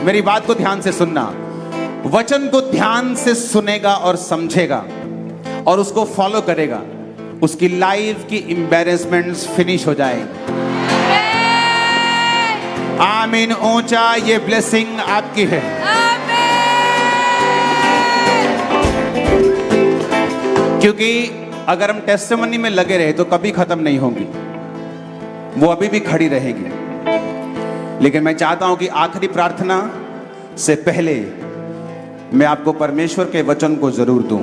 मेरी बात को ध्यान से सुनना। वचन को ध्यान से सुनेगा और समझेगा और उसको फॉलो करेगा, उसकी लाइफ की एम्बैरेसमेंट्स फिनिश हो जाएंगी। आमीन। ऊंचा ये ब्लेसिंग आपकी है। क्योंकि अगर हम टेस्टिमनी में लगे रहे तो कभी खत्म नहीं होंगी, वो अभी भी खड़ी रहेगी। लेकिन मैं चाहता हूं कि आखिरी प्रार्थना से पहले मैं आपको परमेश्वर के वचन को जरूर दूं।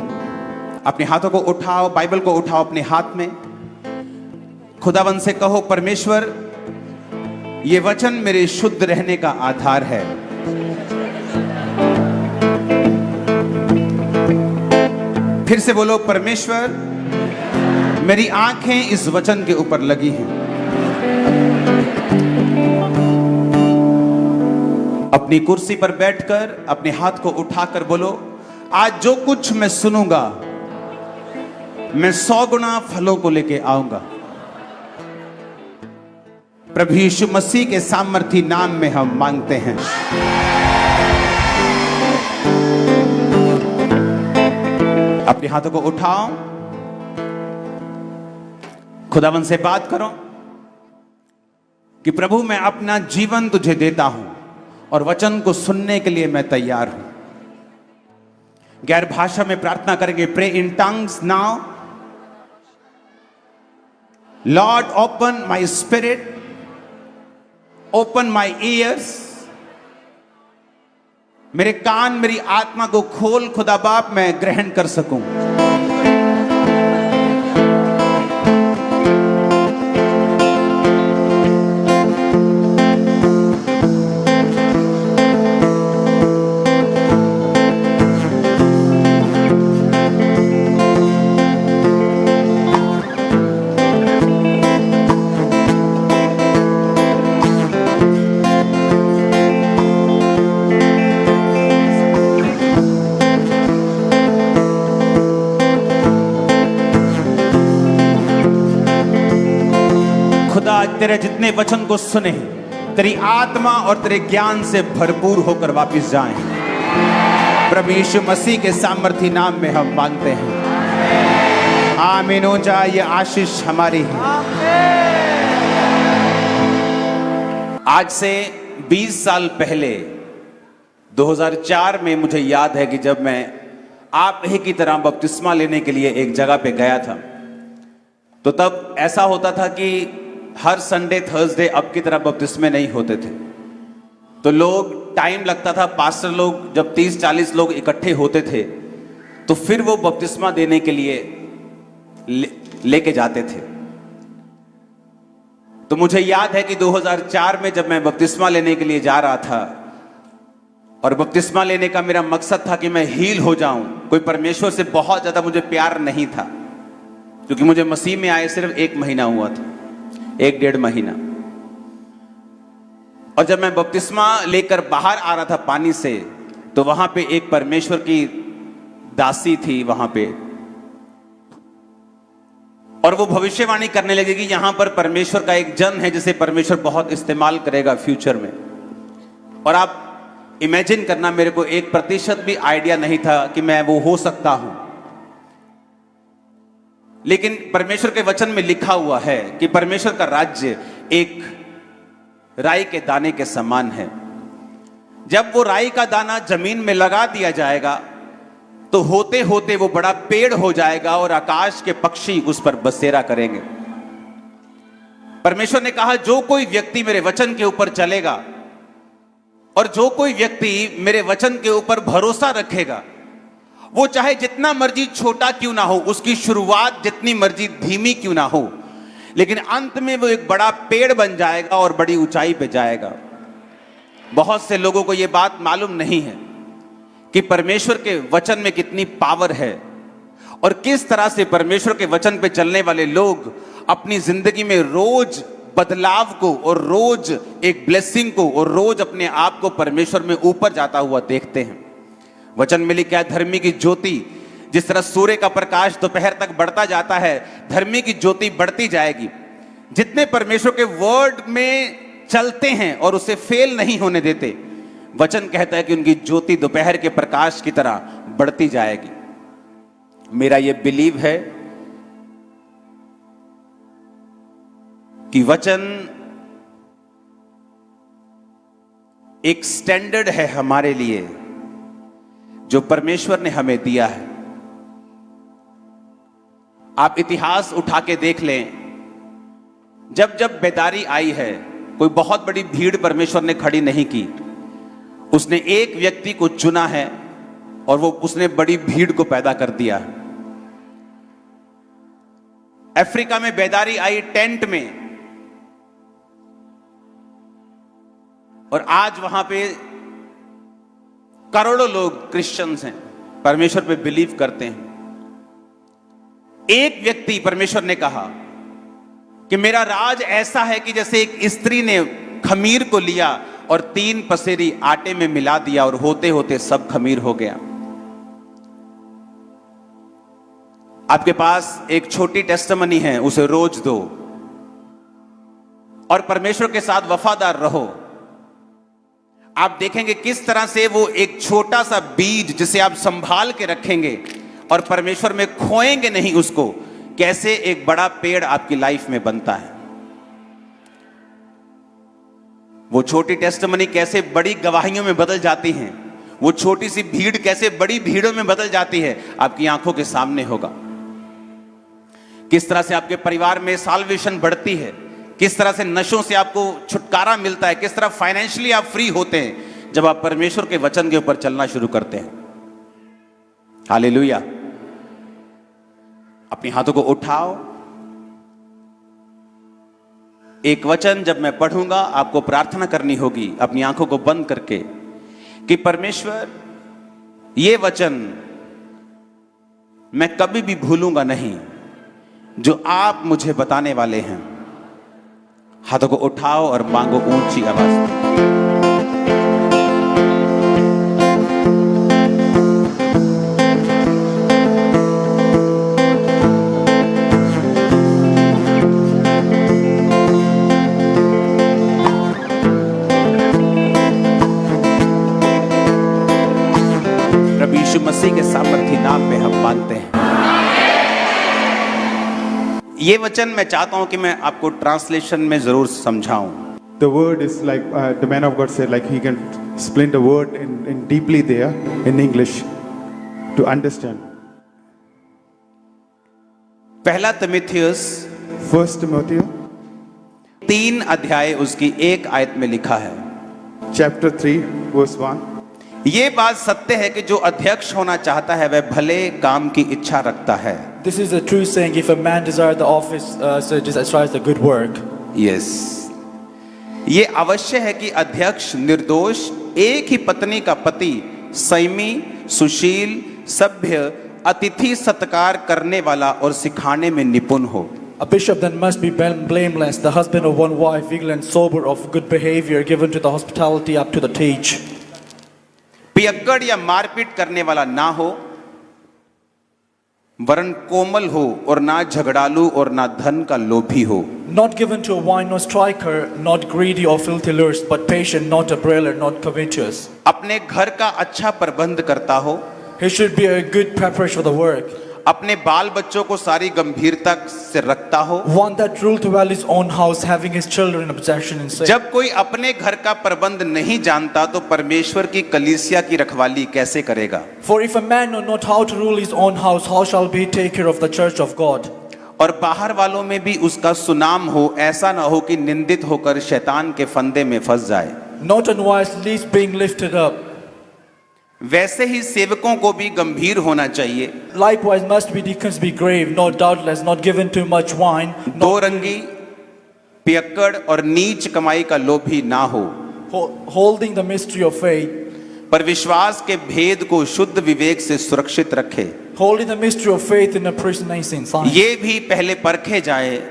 अपने हाथों को उठाओ, बाइबल को उठाओ अपने हाथ में, खुदावंद से कहो, परमेश्वर ये वचन मेरे शुद्ध रहने का आधार है। फिर से बोलो, परमेश्वर मेरी आंखें इस वचन के ऊपर लगी हैं। अपनी कुर्सी पर बैठकर अपने हाथ को उठाकर बोलो, आज जो कुछ मैं सुनूंगा मैं 100 गुना फलों को लेके आऊंगा। प्रभु यीशु मसीह के सामर्थी नाम में हम मांगते हैं। अपने हाथों को उठाओ, खुदावंद से बात करो कि प्रभु मैं अपना जीवन तुझे देता हूं और वचन को सुनने के लिए मैं तैयार हूं। गैर भाषा में प्रार्थना करेंगे। Pray in tongues now. Lord open my spirit, open my ears. मेरे कान, मेरी आत्मा को खोल खुदा बाप, मैं ग्रहण कर सकूं। तेरे जितने वचन को सुने तेरी आत्मा और तेरे ज्ञान से भरपूर होकर वापस जाएं। प्रभु यीशु मसीह के सामर्थी नाम में हम मांगते हैं। आमीन। हो जाए ये आशीष हमारी है। आज से 20 साल पहले 2004 में मुझे याद है कि जब मैं आप ही की तरह बपतिस्मा लेने के लिए एक जगह पे गया था, तो तब ऐसा होता था कि हर संडे थर्सडे अब की तरह बपतिस्मे नहीं होते थे। तो लोग, टाइम लगता था। पास्टर लोग जब 30-40 लोग इकट्ठे होते थे तो फिर वो बपतिस्मा देने के लिए लेके जाते थे। तो मुझे याद है कि 2004 में जब मैं बपतिस्मा लेने के लिए जा रहा था और बपतिस्मा लेने का मेरा मकसद था कि मैं हील हो जाऊं। कोई परमेश्वर से बहुत ज्यादा मुझे प्यार नहीं था, क्योंकि मुझे मसीह में आए सिर्फ 1 महीना हुआ था, 1-1.5 महीना। और जब मैं बपतिस्मा लेकर बाहर आ रहा था पानी से, तो वहां पे एक परमेश्वर की दासी थी वहां पे, और वो भविष्यवाणी करने लगी कि यहां पर परमेश्वर का एक जन है जिसे परमेश्वर बहुत इस्तेमाल करेगा फ्यूचर में। और आप इमेजिन करना, मेरे को 1% भी आइडिया नहीं था कि मैं वो हो सकता हूं। लेकिन परमेश्वर के वचन में लिखा हुआ है कि परमेश्वर का राज्य एक राई के दाने के समान है। जब वो राई का दाना जमीन में लगा दिया जाएगा तो होते होते वो बड़ा पेड़ हो जाएगा और आकाश के पक्षी उस पर बसेरा करेंगे। परमेश्वर ने कहा, जो कोई व्यक्ति मेरे वचन के ऊपर चलेगा और जो कोई व्यक्ति मेरे वचन के ऊपर भरोसा रखेगा, वो चाहे जितना मर्जी छोटा क्यों ना हो, उसकी शुरुआत जितनी मर्जी धीमी क्यों ना हो, लेकिन अंत में वो एक बड़ा पेड़ बन जाएगा और बड़ी ऊंचाई पे जाएगा। बहुत से लोगों को ये बात मालूम नहीं है कि परमेश्वर के वचन में कितनी पावर है और किस तरह से परमेश्वर के वचन पे चलने वाले लोग अपनी जिंदगी में रोज बदलाव को और रोज एक ब्लेसिंग को और रोज अपने आप को परमेश्वर में ऊपर जाता हुआ देखते हैं। वचन में लिखा है, धर्मी की ज्योति जिस तरह सूर्य का प्रकाश दोपहर तक बढ़ता जाता है, धर्मी की ज्योति बढ़ती जाएगी। जितने परमेश्वर के वर्ड में चलते हैं और उसे फेल नहीं होने देते, वचन कहता है कि उनकी ज्योति दोपहर के प्रकाश की तरह बढ़ती जाएगी। मेरा यह बिलीव है कि वचन एक स्टैंडर्ड है हमारे लिए जो परमेश्वर ने हमें दिया है। आप इतिहास उठा के देख लें, जब जब बेदारी आई है, कोई बहुत बड़ी भीड़ परमेश्वर ने खड़ी नहीं की। उसने एक व्यक्ति को चुना है और वो उसने बड़ी भीड़ को पैदा कर दिया। अफ्रीका में बेदारी आई टेंट में, और आज वहां पे करोड़ों लोग क्रिश्चियंस हैं, परमेश्वर पे बिलीव करते हैं। एक व्यक्ति, परमेश्वर ने कहा कि मेरा राज ऐसा है कि जैसे एक स्त्री ने खमीर को लिया और 3 पसेरी आटे में मिला दिया और होते होते सब खमीर हो गया। आपके पास एक छोटी टेस्टिमनी है, उसे रोज दो और परमेश्वर के साथ वफादार रहो। आप देखेंगे किस तरह से वो एक छोटा सा बीज जिसे आप संभाल के रखेंगे और परमेश्वर में खोएंगे नहीं उसको, कैसे एक बड़ा पेड़ आपकी लाइफ में बनता है। वो छोटी टेस्टिमनी कैसे बड़ी गवाहियों में बदल जाती हैं, वो छोटी सी भीड़ कैसे बड़ी भीड़ों में बदल जाती है, आपकी आंखों के सामने होगा। किस तरह से आपके परिवार में साल्वेशन बढ़ती है, किस तरह से नशों से आपको छुटकारा मिलता है, किस तरह फाइनेंशियली आप फ्री होते हैं जब आप परमेश्वर के वचन के ऊपर चलना शुरू करते हैं। हालेलुया। अपने हाथों को उठाओ। एक वचन जब मैं पढ़ूंगा आपको प्रार्थना करनी होगी अपनी आंखों को बंद करके कि परमेश्वर, ये वचन मैं कभी भी भूलूंगा नहीं जो आप मुझे बताने वाले हैं। हाथों को उठाओ और मांगो ऊंची आवाज में। प्रभु यीशु मसीह के सामर्थी नाम में हम मांगते हैं। ये वचन मैं चाहता हूं कि मैं आपको ट्रांसलेशन में जरूर समझाऊं। The word is like the man of God said, like he can explain the word in deeply there in English to understand. पहला तिमुथियुस 1 Timothy 3 अध्याय उसकी 1 आयत में लिखा है, chapter 3 verse 1. ये बात सत्य है कि जो अध्यक्ष होना चाहता है वह भले काम की इच्छा रखता है। This is a true saying. If a man desires the office, so desires the good work. Yes, ये अवश्य है कि अध्यक्ष निर्दोष, एक ही पत्नी का पति, संयमी, सुशील, सभ्य, अतिथि सत्कार करने वाला और सिखाने में निपुण हो। A bishop then must be blameless, the husband of one wife, vigilant, sober, of good behavior, given to the hospitality, up to the teach. पियक्कड़ या मारपीट करने वाला ना हो, वरन कोमल हो और ना झगड़ालू और ना धन का लोभी हो। Not given to wine, nor striker, not greedy or filthy lust, but patient, not a brailer, not covetous. अपने घर का अच्छा प्रबंध करता हो। He should be a good preparation for the work. अपने बाल बच्चों को सारी गंभीरता से रखता हो। One that ruled well his own house, having his children in possession and safe. जब कोई अपने घर का प्रबंध नहीं जानता तो परमेश्वर की कलीसिया की रखवाली कैसे करेगा? For if a man know not how to rule his own house, how shall he take care of the church of God? और बाहर वालों में भी उसका सुनाम हो, ऐसा ना हो कि निंदित होकर शैतान के फंदे में फंस जाए। Not unwise, least being lifted up. वैसे ही सेवकों को भी गंभीर होना चाहिए। Likewise must be deacons be grave, not doubtless, not given to much wine, दो रंगी, पियक्कड़ और नीच कमाई का लोभी ना हो, holding the mystery of faith, पर विश्वास के भेद को शुद्ध विवेक से सुरक्षित रखे। holding the mystery of faith in a personation science. ये भी पहले परखे जाए,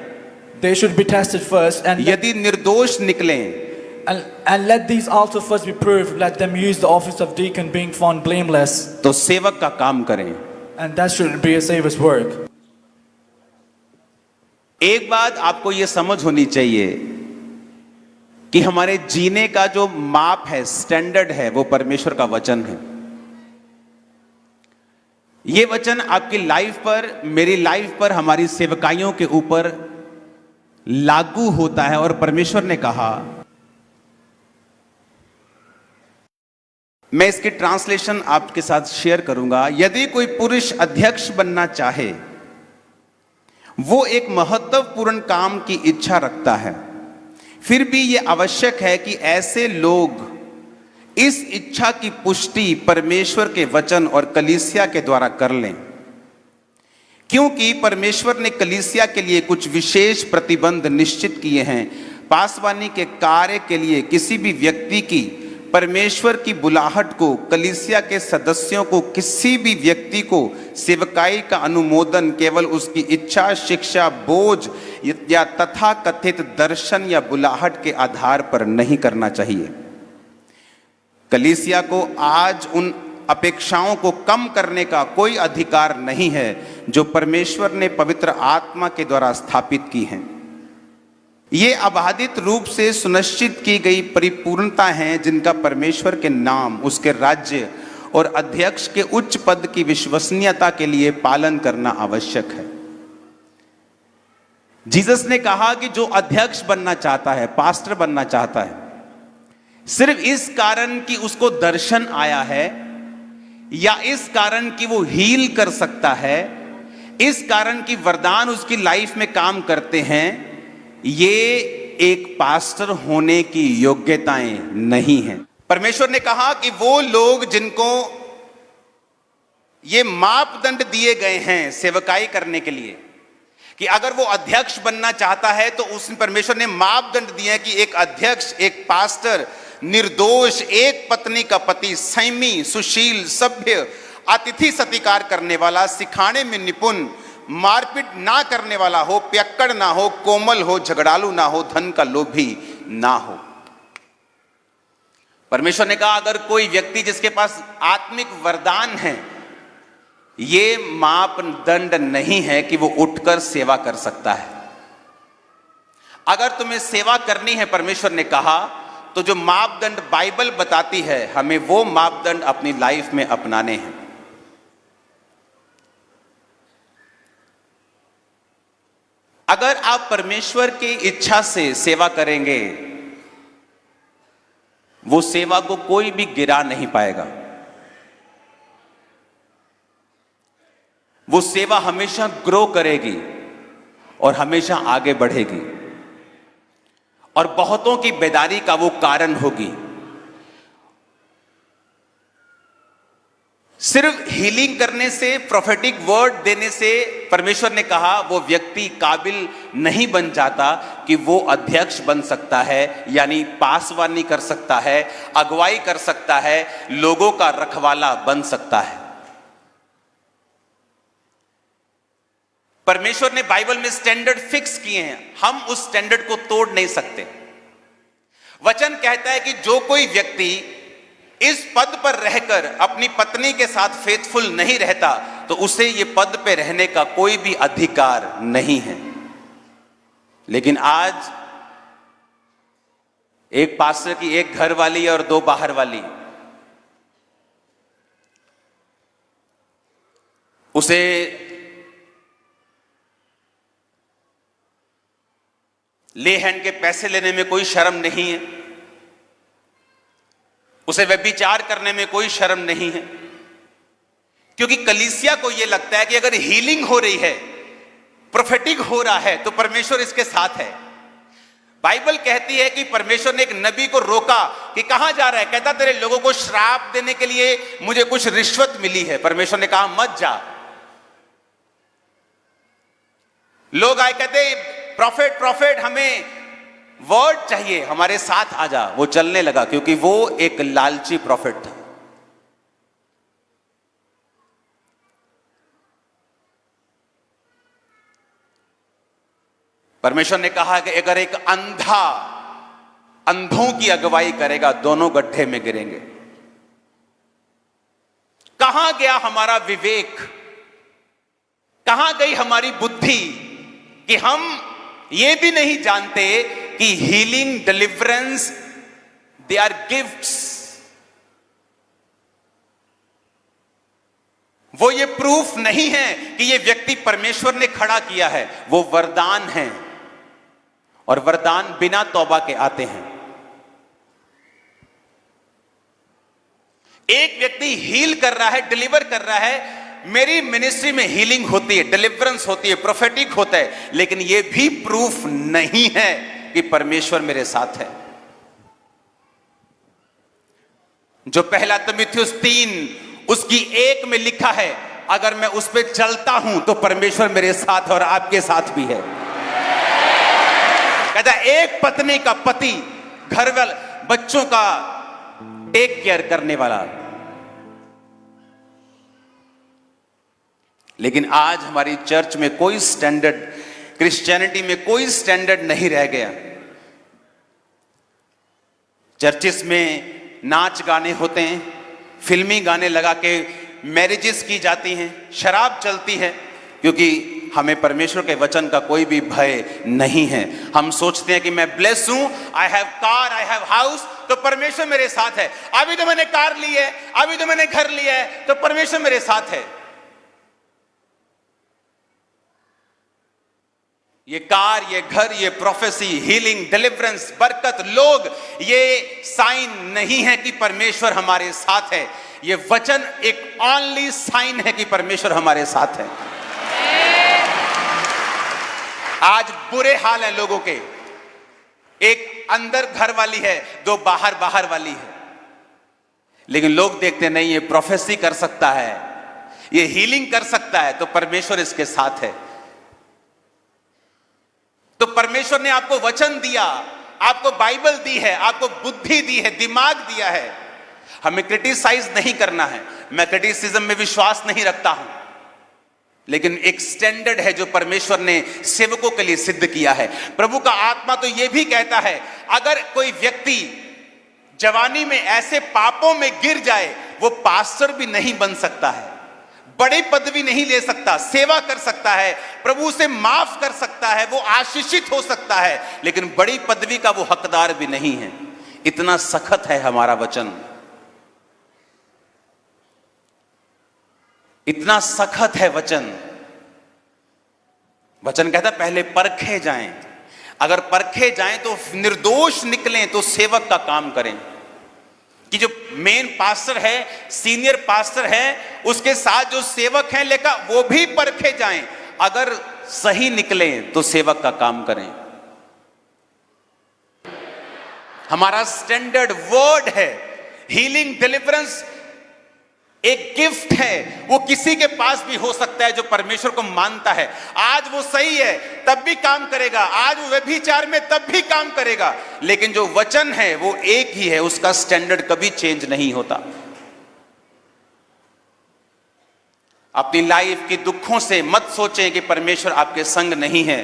They should be tested first, and यदि निर्दोष निकलें let these also first be proved. Let them use the office of deacon, being found blameless, तो सेवक का काम करें। and that should be a savior's work. एक बात आपको यह समझ होनी चाहिए, कि हमारे जीने का जो माप है, स्टैंडर्ड है, वो परमेश्वर का वचन है। ये वचन आपकी लाइफ पर, मेरी लाइफ पर, हमारी सेवकाइयों के ऊपर लागू होता है। और परमेश्वर ने कहा, मैं इसकी ट्रांसलेशन आपके साथ शेयर करूंगा। यदि कोई पुरुष अध्यक्ष बनना चाहे, वो एक महत्वपूर्ण काम की इच्छा रखता है, फिर भी यह आवश्यक है कि ऐसे लोग इस इच्छा की पुष्टि परमेश्वर के वचन और कलीसिया के द्वारा कर लें, क्योंकि परमेश्वर ने कलीसिया के लिए कुछ विशेष प्रतिबंध निश्चित किए हैं। पासवानी के कार्य के लिए किसी भी व्यक्ति की परमेश्वर की बुलाहट को, कलीसिया के सदस्यों को, किसी भी व्यक्ति को सेवकाई का अनुमोदन केवल उसकी इच्छा, शिक्षा, बोझ या तथा कथित दर्शन या बुलाहट के आधार पर नहीं करना चाहिए। कलीसिया को आज उन अपेक्षाओं को कम करने का कोई अधिकार नहीं है जो परमेश्वर ने पवित्र आत्मा के द्वारा स्थापित की हैं। ये अबाधित रूप से सुनिश्चित की गई परिपूर्णता हैं जिनका परमेश्वर के नाम, उसके राज्य और अध्यक्ष के उच्च पद की विश्वसनीयता के लिए पालन करना आवश्यक है। जीसस ने कहा कि जो अध्यक्ष बनना चाहता है, पास्टर बनना चाहता है, सिर्फ इस कारण कि उसको दर्शन आया है, या इस कारण कि वो हील कर सकता है, इस कारण कि वरदान उसकी लाइफ में काम करते हैं, ये एक पास्टर होने की योग्यताएं नहीं हैं। परमेश्वर ने कहा कि वो लोग जिनको ये मापदंड दिए गए हैं सेवकाई करने के लिए, कि अगर वो अध्यक्ष बनना चाहता है तो उसने, परमेश्वर ने मापदंड दिए हैं कि एक अध्यक्ष, एक पास्टर निर्दोष, एक पत्नी का पति, संयमी, सुशील, सभ्य, अतिथि सत्कार करने वाला, सिखाने में निपुण, मारपीट ना करने वाला हो, पियक्कड़ ना हो, कोमल हो, झगड़ालू ना हो, धन का लोभी ना हो। परमेश्वर ने कहा अगर कोई व्यक्ति जिसके पास आत्मिक वरदान है, ये मापदंड नहीं है कि वो उठकर सेवा कर सकता है। अगर तुम्हें सेवा करनी है, परमेश्वर ने कहा, तो जो मापदंड बाइबल बताती है, हमें वो मापदंड अपनी लाइफ में अपनाने हैं। अगर आप परमेश्वर की इच्छा से सेवा करेंगे, वो सेवा को कोई भी गिरा नहीं पाएगा। वो सेवा हमेशा ग्रो करेगी और हमेशा आगे बढ़ेगी और बहुतों की बेदारी का वो कारण होगी। सिर्फ हीलिंग करने से, प्रोफेटिक वर्ड देने से, परमेश्वर ने कहा वो व्यक्ति काबिल नहीं बन जाता कि वो अध्यक्ष बन सकता है, यानी पासवानी कर सकता है, अगुवाई कर सकता है, लोगों का रखवाला बन सकता है। परमेश्वर ने बाइबल में स्टैंडर्ड फिक्स किए हैं, हम उस स्टैंडर्ड को तोड़ नहीं सकते। वचन कहता है कि जो कोई व्यक्ति इस पद पर रहकर अपनी पत्नी के साथ फेथफुल नहीं रहता, तो उसे ये पद पे रहने का कोई भी अधिकार नहीं है। लेकिन आज एक पास्टर की एक घर वाली और 2 बाहर वाली, उसे ले हैंड के पैसे लेने में कोई शर्म नहीं है, उसे व्यभिचार करने में कोई शर्म नहीं है, क्योंकि कलीसिया को यह लगता है कि अगर हीलिंग हो रही है, प्रोफेटिक हो रहा है, तो परमेश्वर इसके साथ है। बाइबल कहती है कि परमेश्वर ने एक नबी को रोका कि कहां जा रहा है, कहता तेरे लोगों को श्राप देने के लिए मुझे कुछ रिश्वत मिली है। परमेश्वर ने कहा मत जा। लोग आए कहते प्रॉफिट प्रॉफिट, हमें वर्ड चाहिए, हमारे साथ आ जा। वो चलने लगा क्योंकि वो एक लालची प्रॉफिट था। परमेश्वर ने कहा कि अगर एक अंधा अंधों की अगुवाई करेगा, दोनों गड्ढे में गिरेंगे। कहां गया हमारा विवेक, कहां गई हमारी बुद्धि कि हम ये भी नहीं जानते कि healing, deliverance, they are gifts. वो ये प्रूफ नहीं है कि ये व्यक्ति परमेश्वर ने खड़ा किया है, वो वरदान है, और वरदान बिना तौबा के आते हैं। एक व्यक्ति हील कर रहा है, डिलीवर कर रहा है, मेरी मिनिस्ट्री में हीलिंग होती है, डिलीवरेंस होती है, प्रोफेटिक होता है, लेकिन यह भी प्रूफ नहीं है कि परमेश्वर मेरे साथ है। जो पहला तिमुथियुस 3 उसकी 1 में लिखा है, अगर मैं उस पर चलता हूं तो परमेश्वर मेरे साथ और आपके साथ भी है। कहता है एक पत्नी का पति, घर वाले बच्चों का टेक केयर करने वाला। लेकिन आज हमारी चर्च में कोई स्टैंडर्ड, क्रिश्चियनिटी में कोई स्टैंडर्ड नहीं रह गया। चर्चिस में नाच गाने होते हैं, फिल्मी गाने लगा के मैरिजेस की जाती हैं, शराब चलती है, क्योंकि हमें परमेश्वर के वचन का कोई भी भय नहीं है। हम सोचते हैं कि मैं ब्लेस हूं, I have car, I have house, तो परमेश्वर मेरे साथ है। अभी तो मैंने कार ली है, अभी तो मैंने घर लिया है, तो परमेश्वर मेरे साथ है। ये कार, ये घर, ये प्रोफेसी, हीलिंग, डिलीवरेंस, बरकत, लोग, ये साइन नहीं है कि परमेश्वर हमारे साथ है। ये वचन एक ओनली साइन है कि परमेश्वर हमारे साथ है। आज बुरे हाल हैं लोगों के, एक अंदर घर वाली है, दो बाहर बाहर वाली है, लेकिन लोग देखते नहीं ये प्रोफेसी कर सकता है, ये हीलिंग कर सकता है, तो परमेश्वर इसके साथ है। तो परमेश्वर ने आपको वचन दिया, आपको बाइबल दी है, आपको बुद्धि दी है, दिमाग दिया है। हमें क्रिटिसाइज नहीं करना है, मैं क्रिटिसिज्म में विश्वास नहीं रखता हूं, लेकिन एक स्टैंडर्ड है जो परमेश्वर ने सेवकों के लिए सिद्ध किया है। प्रभु का आत्मा तो यह भी कहता है, अगर कोई व्यक्ति जवानी में ऐसे पापों में गिर जाए, वो पास्टर भी नहीं बन सकता है, बड़ी पदवी नहीं ले सकता, सेवा कर सकता है, प्रभु से माफ कर सकता है, वो आशीषित हो सकता है, लेकिन बड़ी पदवी का वो हकदार भी नहीं है। इतना सख्त है हमारा वचन, इतना सख्त है वचन। वचन कहता पहले परखे जाएं, अगर परखे जाएं तो निर्दोष निकलें तो सेवक का काम करें। कि जो मेन पास्टर है, सीनियर पास्टर है, उसके साथ जो सेवक हैं लेकर वो भी परखे जाएं, अगर सही निकले तो सेवक का काम करें। हमारा स्टैंडर्ड वर्ड है। हीलिंग, डिलीवरेंस एक गिफ्ट है, वो किसी के पास भी हो सकता है जो परमेश्वर को मानता है। आज वो सही है तब भी काम करेगा, आज वो व्यभिचार में तब भी काम करेगा, लेकिन जो वचन है वो एक ही है, उसका स्टैंडर्ड कभी चेंज नहीं होता। अपनी लाइफ के दुखों से मत सोचें कि परमेश्वर आपके संग नहीं है,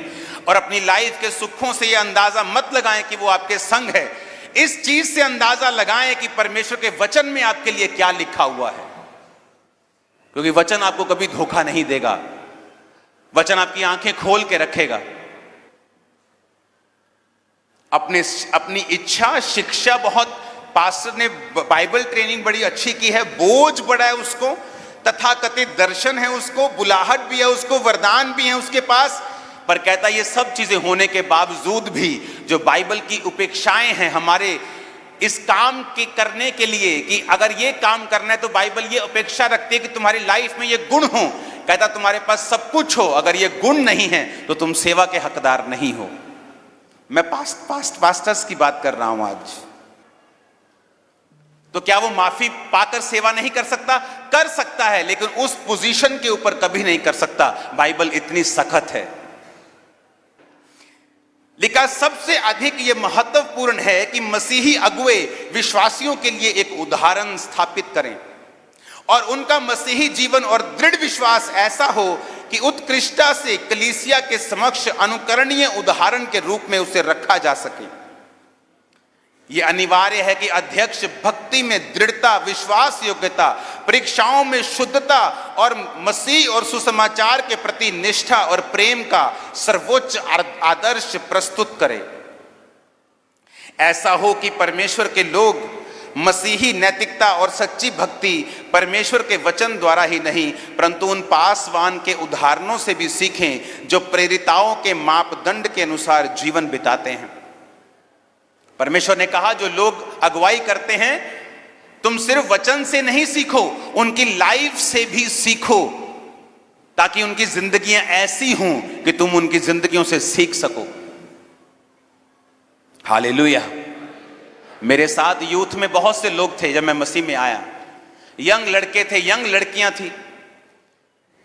और अपनी लाइफ के सुखों से यह अंदाजा मत लगाएं कि वो आपके संग है। इस चीज से अंदाजा लगाएं कि परमेश्वर के वचन में आपके लिए क्या लिखा हुआ है, क्योंकि वचन आपको कभी धोखा नहीं देगा। वचन आपकी आंखें खोल के रखेगा। अपनी इच्छा, शिक्षा, बहुत पास्टर ने बाइबल ट्रेनिंग बड़ी अच्छी की है, बोझ बड़ा है उसको, तथाकथित दर्शन है उसको, बुलाहट भी है उसको, वरदान भी है उसके पास, पर कहता ये सब चीजें होने के बावजूद भी जो बाइबल की उपेक्षाएं हैं हमारे इस काम के करने के लिए, कि अगर ये काम करना है तो बाइबल ये अपेक्षा रखती है कि तुम्हारी लाइफ में ये गुण हो। कहता तुम्हारे पास सब कुछ हो, अगर ये गुण नहीं है तो तुम सेवा के हकदार नहीं हो। मैं पास्टर्स की बात कर रहा हूं आज। तो क्या वो माफी पाकर सेवा नहीं कर सकता? कर सकता है, लेकिन उस पोजीशन के ऊपर कभी नहीं कर सकता। बाइबल इतनी सख्त है। लिखा सबसे अधिक यह महत्वपूर्ण है कि मसीही अगुवे विश्वासियों के लिए एक उदाहरण स्थापित करें, और उनका मसीही जीवन और दृढ़ विश्वास ऐसा हो कि उत्कृष्टता से कलीसिया के समक्ष अनुकरणीय उदाहरण के रूप में उसे रखा जा सके। यह अनिवार्य है कि अध्यक्ष भक्ति में दृढ़ता, विश्वास योग्यता, परीक्षाओं में शुद्धता और मसीह और सुसमाचार के प्रति निष्ठा और प्रेम का सर्वोच्च आदर्श प्रस्तुत करे। ऐसा हो कि परमेश्वर के लोग मसीही नैतिकता और सच्ची भक्ति परमेश्वर के वचन द्वारा ही नहीं परंतु उन पासवान के उदाहरणों से भी सीखें जो प्रेरिताओं के मापदंड के अनुसार जीवन बिताते हैं। परमेश्वर ने कहा जो लोग अगुवाई करते हैं तुम सिर्फ वचन से नहीं सीखो, उनकी लाइफ से भी सीखो, ताकि उनकी जिंदगियां ऐसी हों कि तुम उनकी जिंदगियों से सीख सको। हालेलुया। मेरे साथ यूथ में बहुत से लोग थे जब मैं मसीह में आया। यंग लड़के थे, यंग लड़कियां थी,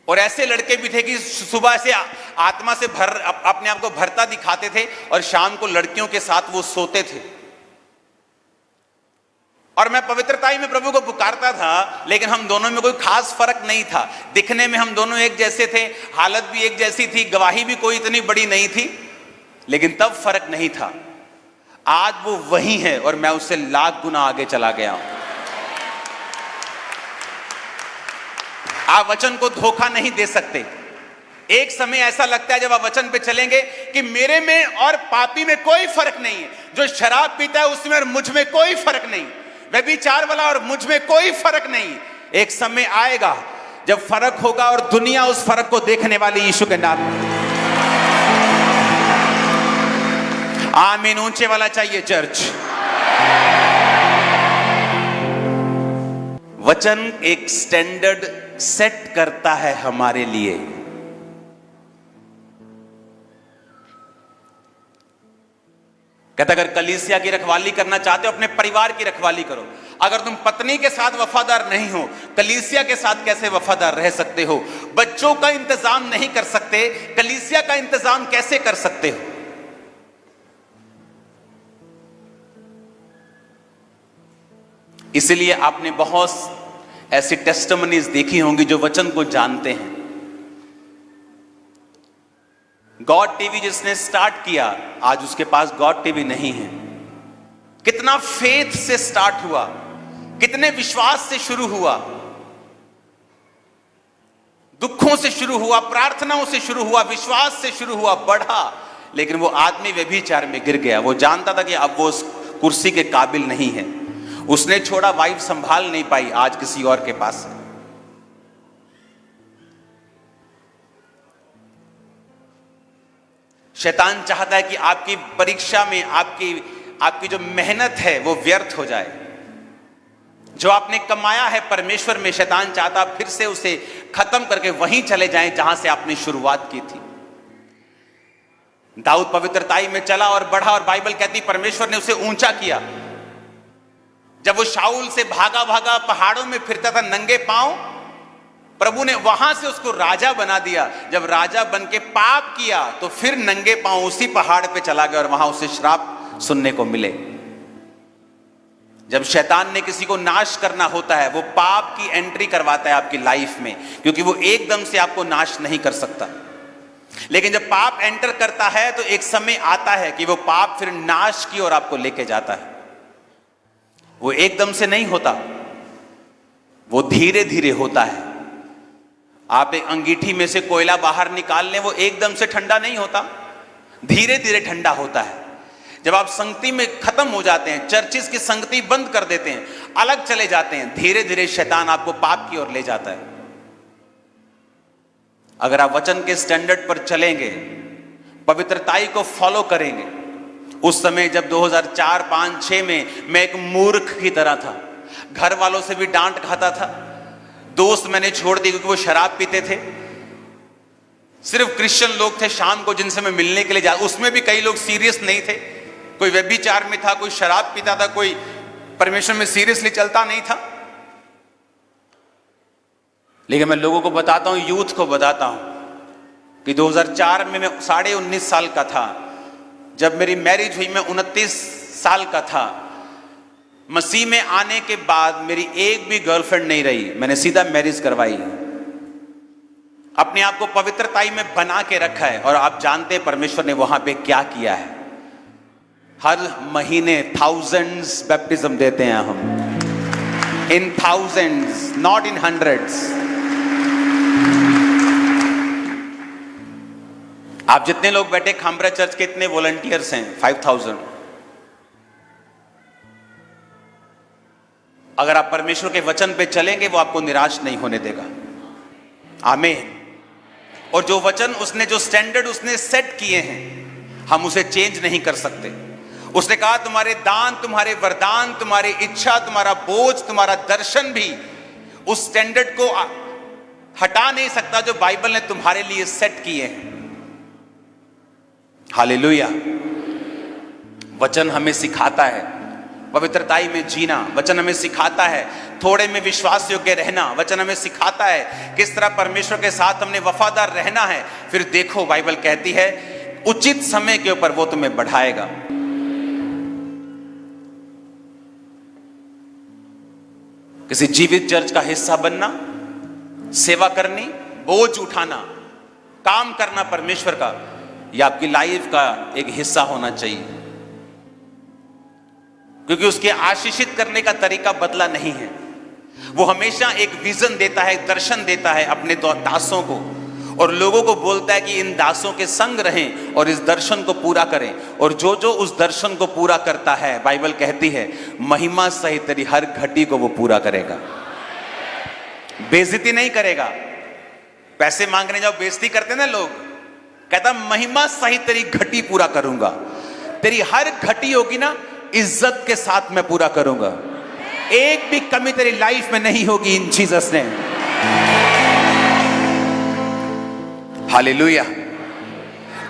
और ऐसे लड़के भी थे कि सुबह से आत्मा से अपने आप को भरता दिखाते थे और शाम को लड़कियों के साथ वो सोते थे। और मैं पवित्रताई में प्रभु को पुकारता था, लेकिन हम दोनों में कोई खास फर्क नहीं था। दिखने में हम दोनों एक जैसे थे, हालत भी एक जैसी थी, गवाही भी कोई इतनी बड़ी नहीं थी, लेकिन तब फर्क नहीं था। आज वो वही है और मैं उससे लाख गुना आगे चला गया हूं। आप वचन को धोखा नहीं दे सकते। एक समय ऐसा लगता है जब आप वचन पे चलेंगे कि मेरे में और पापी में कोई फर्क नहीं है, जो शराब पीता है उसमें और मुझ में कोई फर्क नहीं, व्यभिचार वाला और मुझ में कोई फर्क नहीं। एक समय आएगा जब फर्क होगा और दुनिया उस फर्क को देखने वाली यीशु के नाम में। आमीन ऊंचे वाला चाहिए चर्च। वचन एक स्टैंडर्ड सेट करता है हमारे लिए। कहता अगर कलीसिया की रखवाली करना चाहते हो अपने परिवार की रखवाली करो। अगर तुम पत्नी के साथ वफादार नहीं हो, कलीसिया के साथ कैसे वफादार रह सकते हो? बच्चों का इंतजाम नहीं कर सकते, कलीसिया का इंतजाम कैसे कर सकते हो? इसलिए आपने बहुत ऐसी टेस्टिमनीज देखी होंगी जो वचन को जानते हैं। गॉड टीवी जिसने स्टार्ट किया, आज उसके पास गॉड टीवी नहीं है। कितना फेथ से स्टार्ट हुआ, कितने विश्वास से शुरू हुआ, दुखों से शुरू हुआ, प्रार्थनाओं से शुरू हुआ, विश्वास से शुरू हुआ, बढ़ा, लेकिन वो आदमी व्यभिचार में गिर गया। वो जानता था कि अब वो उस कुर्सी के काबिल नहीं है। उसने छोड़ा, वाइफ संभाल नहीं पाई, आज किसी और के पास है। शैतान चाहता है कि आपकी परीक्षा में आपकी जो मेहनत है वो व्यर्थ हो जाए। जो आपने कमाया है परमेश्वर में, शैतान चाहता फिर से उसे खत्म करके वहीं चले जाएं जहां से आपने शुरुआत की थी। दाऊद पवित्रताई में चला और बढ़ा, और बाइबल कहती परमेश्वर ने उसे ऊंचा किया। जब वो शाऊल से भागा भागा पहाड़ों में फिरता था नंगे पांव, प्रभु ने वहां से उसको राजा बना दिया। जब राजा बन के पाप किया तो फिर नंगे पांव उसी पहाड़ पे चला गया और वहां उसे श्राप सुनने को मिले। जब शैतान ने किसी को नाश करना होता है, वो पाप की एंट्री करवाता है आपकी लाइफ में, क्योंकि वो एकदम से आपको नाश नहीं कर सकता। लेकिन जब पाप एंटर करता है तो एक समय आता है कि वो पाप फिर नाश की ओर आपको लेके जाता है। वो एकदम से नहीं होता, वो धीरे धीरे होता है। आप एक अंगीठी में से कोयला बाहर निकाल लें, वो एकदम से ठंडा नहीं होता, धीरे धीरे ठंडा होता है। जब आप संगति में खत्म हो जाते हैं, चर्चिस की संगति बंद कर देते हैं, अलग चले जाते हैं, धीरे धीरे शैतान आपको पाप की ओर ले जाता है। अगर आप वचन के स्टैंडर्ड पर चलेंगे, पवित्रताई को फॉलो करेंगे। उस समय जब 2004, 5, 6 में मैं एक मूर्ख की तरह था, घर वालों से भी डांट खाता था, दोस्त मैंने छोड़ दिए क्योंकि वो शराब पीते थे। सिर्फ क्रिश्चियन लोग थे शाम को जिनसे मैं मिलने के लिए जा, उसमें भी कई लोग सीरियस नहीं थे। कोई व्यभिचार में था, कोई शराब पीता था, कोई परमेश्वर में सीरियसली चलता नहीं था। लेकिन मैं लोगों को बताता हूं, यूथ को बताता हूं कि 2004 में मैं 19.5 साल का था। जब मेरी मैरिज हुई मैं 29 साल का था। मसीह में आने के बाद मेरी एक भी गर्लफ्रेंड नहीं रही, मैंने सीधा मैरिज करवाई। अपने आप को पवित्रताई में बना के रखा है। और आप जानते हैं परमेश्वर ने वहां पे क्या किया है। हर महीने थाउजेंड्स बैप्टिज्म देते हैं हम, in thousands, not in hundreds. आप जितने लोग बैठे खामरा चर्च के, इतने वॉलंटियर्स हैं, 5000। अगर आप परमेश्वर के वचन पे चलेंगे वो आपको निराश नहीं होने देगा। आमीन। और जो वचन उसने, जो स्टैंडर्ड उसने सेट किए हैं, हम उसे चेंज नहीं कर सकते। उसने कहा तुम्हारे दान, तुम्हारे वरदान, तुम्हारी इच्छा, तुम्हारा बोझ, तुम्हारा दर्शन भी उस स्टैंडर्ड को हटा नहीं सकता जो बाइबल ने तुम्हारे लिए सेट किए हैं। हालेलुया। वचन हमें सिखाता है पवित्रताई में जीना, वचन हमें सिखाता है थोड़े में विश्वास योग्य रहना, वचन हमें सिखाता है किस तरह परमेश्वर के साथ हमने वफादार रहना है। फिर देखो बाइबल कहती है उचित समय के ऊपर वो तुम्हें बढ़ाएगा। किसी जीवित चर्च का हिस्सा बनना, सेवा करनी, बोझ उठाना, काम करना परमेश्वर का, यह आपकी लाइफ का एक हिस्सा होना चाहिए, क्योंकि उसके आशीषित करने का तरीका बदला नहीं है। वो हमेशा एक विजन देता है, दर्शन देता है अपने दासों को, और लोगों को बोलता है कि इन दासों के संग रहें और इस दर्शन को पूरा करें। और जो जो उस दर्शन को पूरा करता है, बाइबल कहती है महिमा सहित तेरी हर घटी को वो पूरा करेगा। बेइज्जती नहीं करेगा। पैसे मांगने जाओ बेइज्जती करते ना लोग, कहता महिमा सहित तेरी घटी पूरा करूंगा। तेरी हर घटी होगी ना, इज्जत के साथ मैं पूरा करूंगा। एक भी कमी तेरी लाइफ में नहीं होगी इन जीसस नेम। हालेलुया।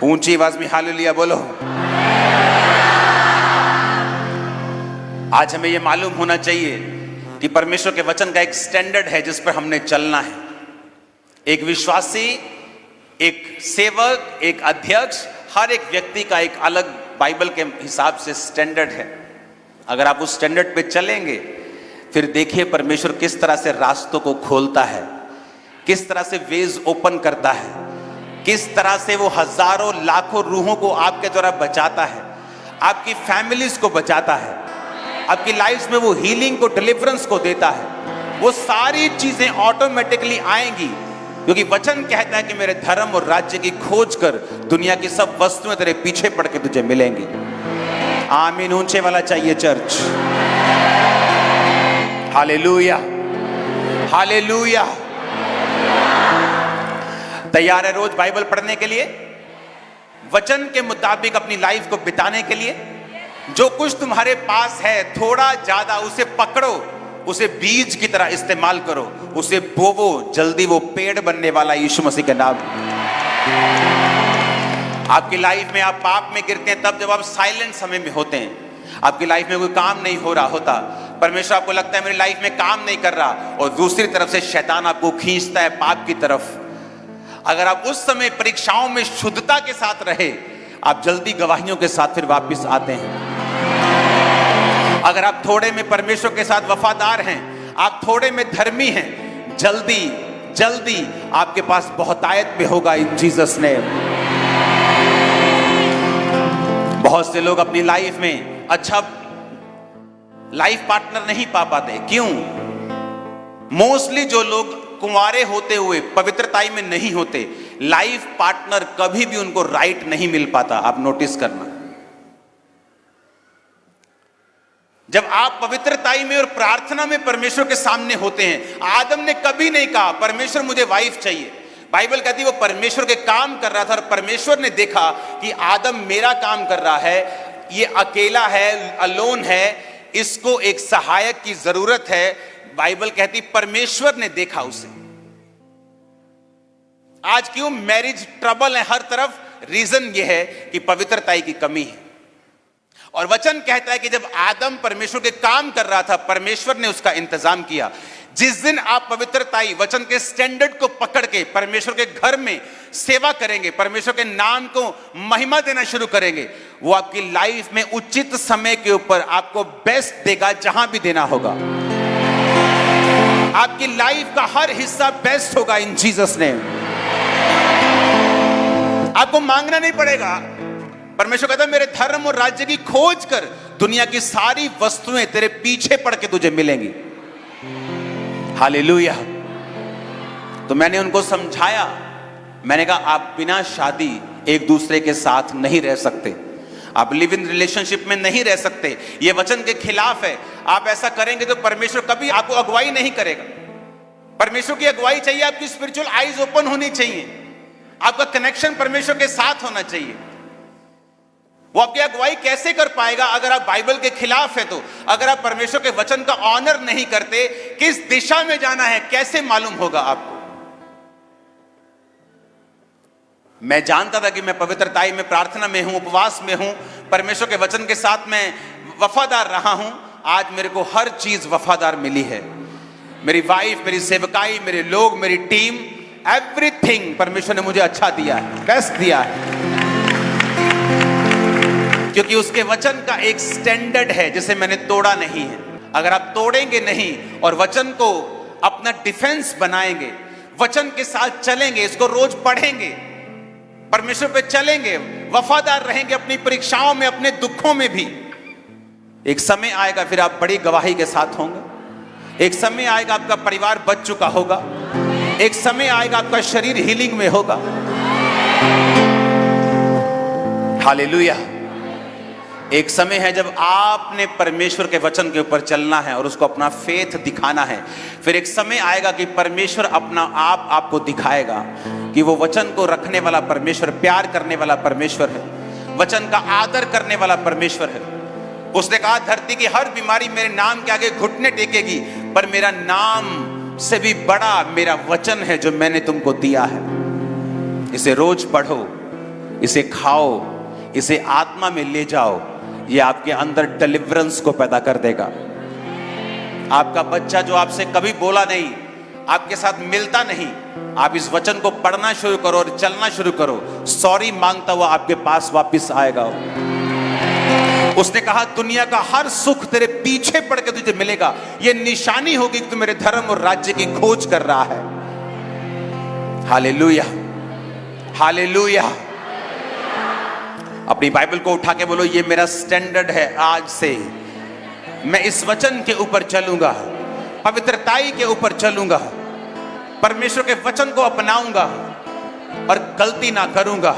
ऊंची आवाज में हालेलुया बोलो। आज हमें यह मालूम होना चाहिए कि परमेश्वर के वचन का एक स्टैंडर्ड है जिस पर हमने चलना है। एक विश्वासी, एक सेवक, एक अध्यक्ष, हर एक व्यक्ति का एक अलग बाइबल के हिसाब से स्टैंडर्ड है। अगर आप उस स्टैंडर्ड पे चलेंगे, फिर देखिए परमेश्वर किस तरह से रास्तों को खोलता है, किस तरह से वेज ओपन करता है, किस तरह से वो हजारों लाखों रूहों को आपके द्वारा बचाता है, आपकी फैमिलीज को बचाता है, आपकी लाइफ में वो हीलिंग को, डिलीवरेंस को देता है। वो सारी चीजें ऑटोमेटिकली आएंगी, क्योंकि वचन कहता है कि मेरे धर्म और राज्य की खोज कर, दुनिया की सब वस्तुएं तेरे पीछे पड़ के तुझे मिलेंगी। आमीन। ऊंचे वाला चाहिए चर्च। Hallelujah, hallelujah. तैयार है रोज बाइबल पढ़ने के लिए, वचन के मुताबिक अपनी लाइफ को बिताने के लिए? जो कुछ तुम्हारे पास है, थोड़ा ज्यादा उसे पकड़ो, उसे बीज की तरह इस्तेमाल करो, उसे बोवो, जल्दी वो पेड़ बनने वाला यीशु मसीह के नाम। आपकी लाइफ में आप पाप में गिरते हैं तब जब आप साइलेंट समय में होते हैं, आपकी लाइफ में कोई काम नहीं हो रहा होता, परमेश्वर आपको लगता है मेरी लाइफ में काम नहीं कर रहा, और दूसरी तरफ से शैतान आपको खींचता है पाप की तरफ। अगर आप उस समय परीक्षाओं में शुद्धता के साथ रहे, आप जल्दी गवाहियों के साथ फिर वापस आते हैं। अगर आप थोड़े में परमेश्वर के साथ वफादार हैं, आप थोड़े में धर्मी हैं, जल्दी जल्दी आपके पास बहुतायत में होगा इन जीसस नेम। बहुत से लोग अपनी लाइफ में अच्छा लाइफ पार्टनर नहीं पा पाते। क्यों? मोस्टली जो लोग कुंवारे होते हुए पवित्रताई में नहीं होते, लाइफ पार्टनर कभी भी उनको राइट नहीं मिल पाता। आप नोटिस करना, जब आप पवित्रताई में और प्रार्थना में परमेश्वर के सामने होते हैं, आदम ने कभी नहीं कहा परमेश्वर मुझे वाइफ चाहिए। बाइबल कहती है वो परमेश्वर के काम कर रहा था, और परमेश्वर ने देखा कि आदम मेरा काम कर रहा है, ये अकेला है, अलोन है, इसको एक सहायक की जरूरत है। बाइबल कहती परमेश्वर ने देखा उसे। आज क्यों मैरिज ट्रबल है हर तरफ? रीजन यह है कि पवित्रताई की कमी है। और वचन कहता है कि जब आदम परमेश्वर के काम कर रहा था, परमेश्वर ने उसका इंतजाम किया। जिस दिन आप पवित्रताई, वचन के स्टैंडर्ड को पकड़ के परमेश्वर के घर में सेवा करेंगे, परमेश्वर के नाम को महिमा देना शुरू करेंगे, वो आपकी लाइफ में उचित समय के ऊपर आपको बेस्ट देगा, जहां भी देना होगा। आपकी लाइफ का हर हिस्सा बेस्ट होगा इन जीसस नेम। आपको मांगना नहीं पड़ेगा। परमेश्वर कहता है मेरे धर्म और राज्य की खोज कर, दुनिया की सारी वस्तुएं तेरे पीछे पड़ के तुझे मिलेंगी। हालेलुया। तो मैंने उनको समझाया, मैंने कहा आप बिना शादी एक दूसरे के साथ नहीं रह सकते। आप लिव इन रिलेशनशिप में नहीं रह सकते, ये वचन के खिलाफ है। आप ऐसा करेंगे तो परमेश्वर कभी आपको अगुवाई नहीं करेगा। परमेश्वर की अगुवाई चाहिए, आपकी स्पिरिचुअल आईज ओपन होनी चाहिए, आपका कनेक्शन परमेश्वर के साथ होना चाहिए। वो आपकी अगुवाई कैसे कर पाएगा अगर आप बाइबल के खिलाफ है? तो अगर आप परमेश्वर के वचन का ऑनर नहीं करते, किस दिशा में जाना है कैसे मालूम होगा आपको? मैं जानता था कि मैं पवित्रताई में, प्रार्थना में हूं, उपवास में हूं, परमेश्वर के वचन के साथ मैं वफादार रहा हूं। आज मेरे को हर चीज वफादार मिली है। मेरी वाइफ, मेरी सेवकाई, मेरे लोग, मेरी टीम, एवरीथिंग परमेश्वर ने मुझे अच्छा दिया है, बेस्ट दिया है, क्योंकि उसके वचन का एक स्टैंडर्ड है जिसे मैंने तोड़ा नहीं है। अगर आप तोड़ेंगे नहीं और वचन को अपना डिफेंस बनाएंगे, वचन के साथ चलेंगे, इसको रोज पढ़ेंगे, परमेश्वर पे चलेंगे, वफादार रहेंगे अपनी परीक्षाओं में, अपने दुखों में भी, एक समय आएगा फिर आप बड़ी गवाही के साथ होंगे। एक समय आएगा आपका परिवार बच चुका होगा, एक समय आएगा आपका शरीर हीलिंग में होगा। हालेलुया। एक समय है जब आपने परमेश्वर के वचन के ऊपर चलना है और उसको अपना फेथ दिखाना है। फिर एक समय आएगा कि परमेश्वर अपना आप आपको दिखाएगा कि वो वचन को रखने वाला परमेश्वर, प्यार करने वाला परमेश्वर है, वचन का आदर करने वाला परमेश्वर है। उसने कहा धरती की हर बीमारी मेरे नाम के आगे घुटने टेकेगी, पर मेरा नाम से भी बड़ा मेरा वचन है जो मैंने तुमको दिया है। इसे रोज पढ़ो, इसे खाओ, इसे आत्मा में ले जाओ, ये आपके अंदर डिलीवरेंस को पैदा कर देगा। आपका बच्चा जो आपसे कभी बोला नहीं, आपके साथ मिलता नहीं, आप इस वचन को पढ़ना शुरू करो और चलना शुरू करो, सॉरी मांगता हुआ आपके पास वापस आएगा। उसने कहा दुनिया का हर सुख तेरे पीछे पड़ के तुझे मिलेगा, यह निशानी होगी कि तू मेरे धर्म और राज्य की खोज कर रहा है। Hallelujah, hallelujah. अपनी बाइबल को उठा के बोलो, ये मेरा स्टैंडर्ड है, आज से मैं इस वचन के ऊपर चलूंगा, पवित्रताई के ऊपर चलूंगा, परमेश्वर के वचन को अपनाऊंगा और गलती ना करूंगा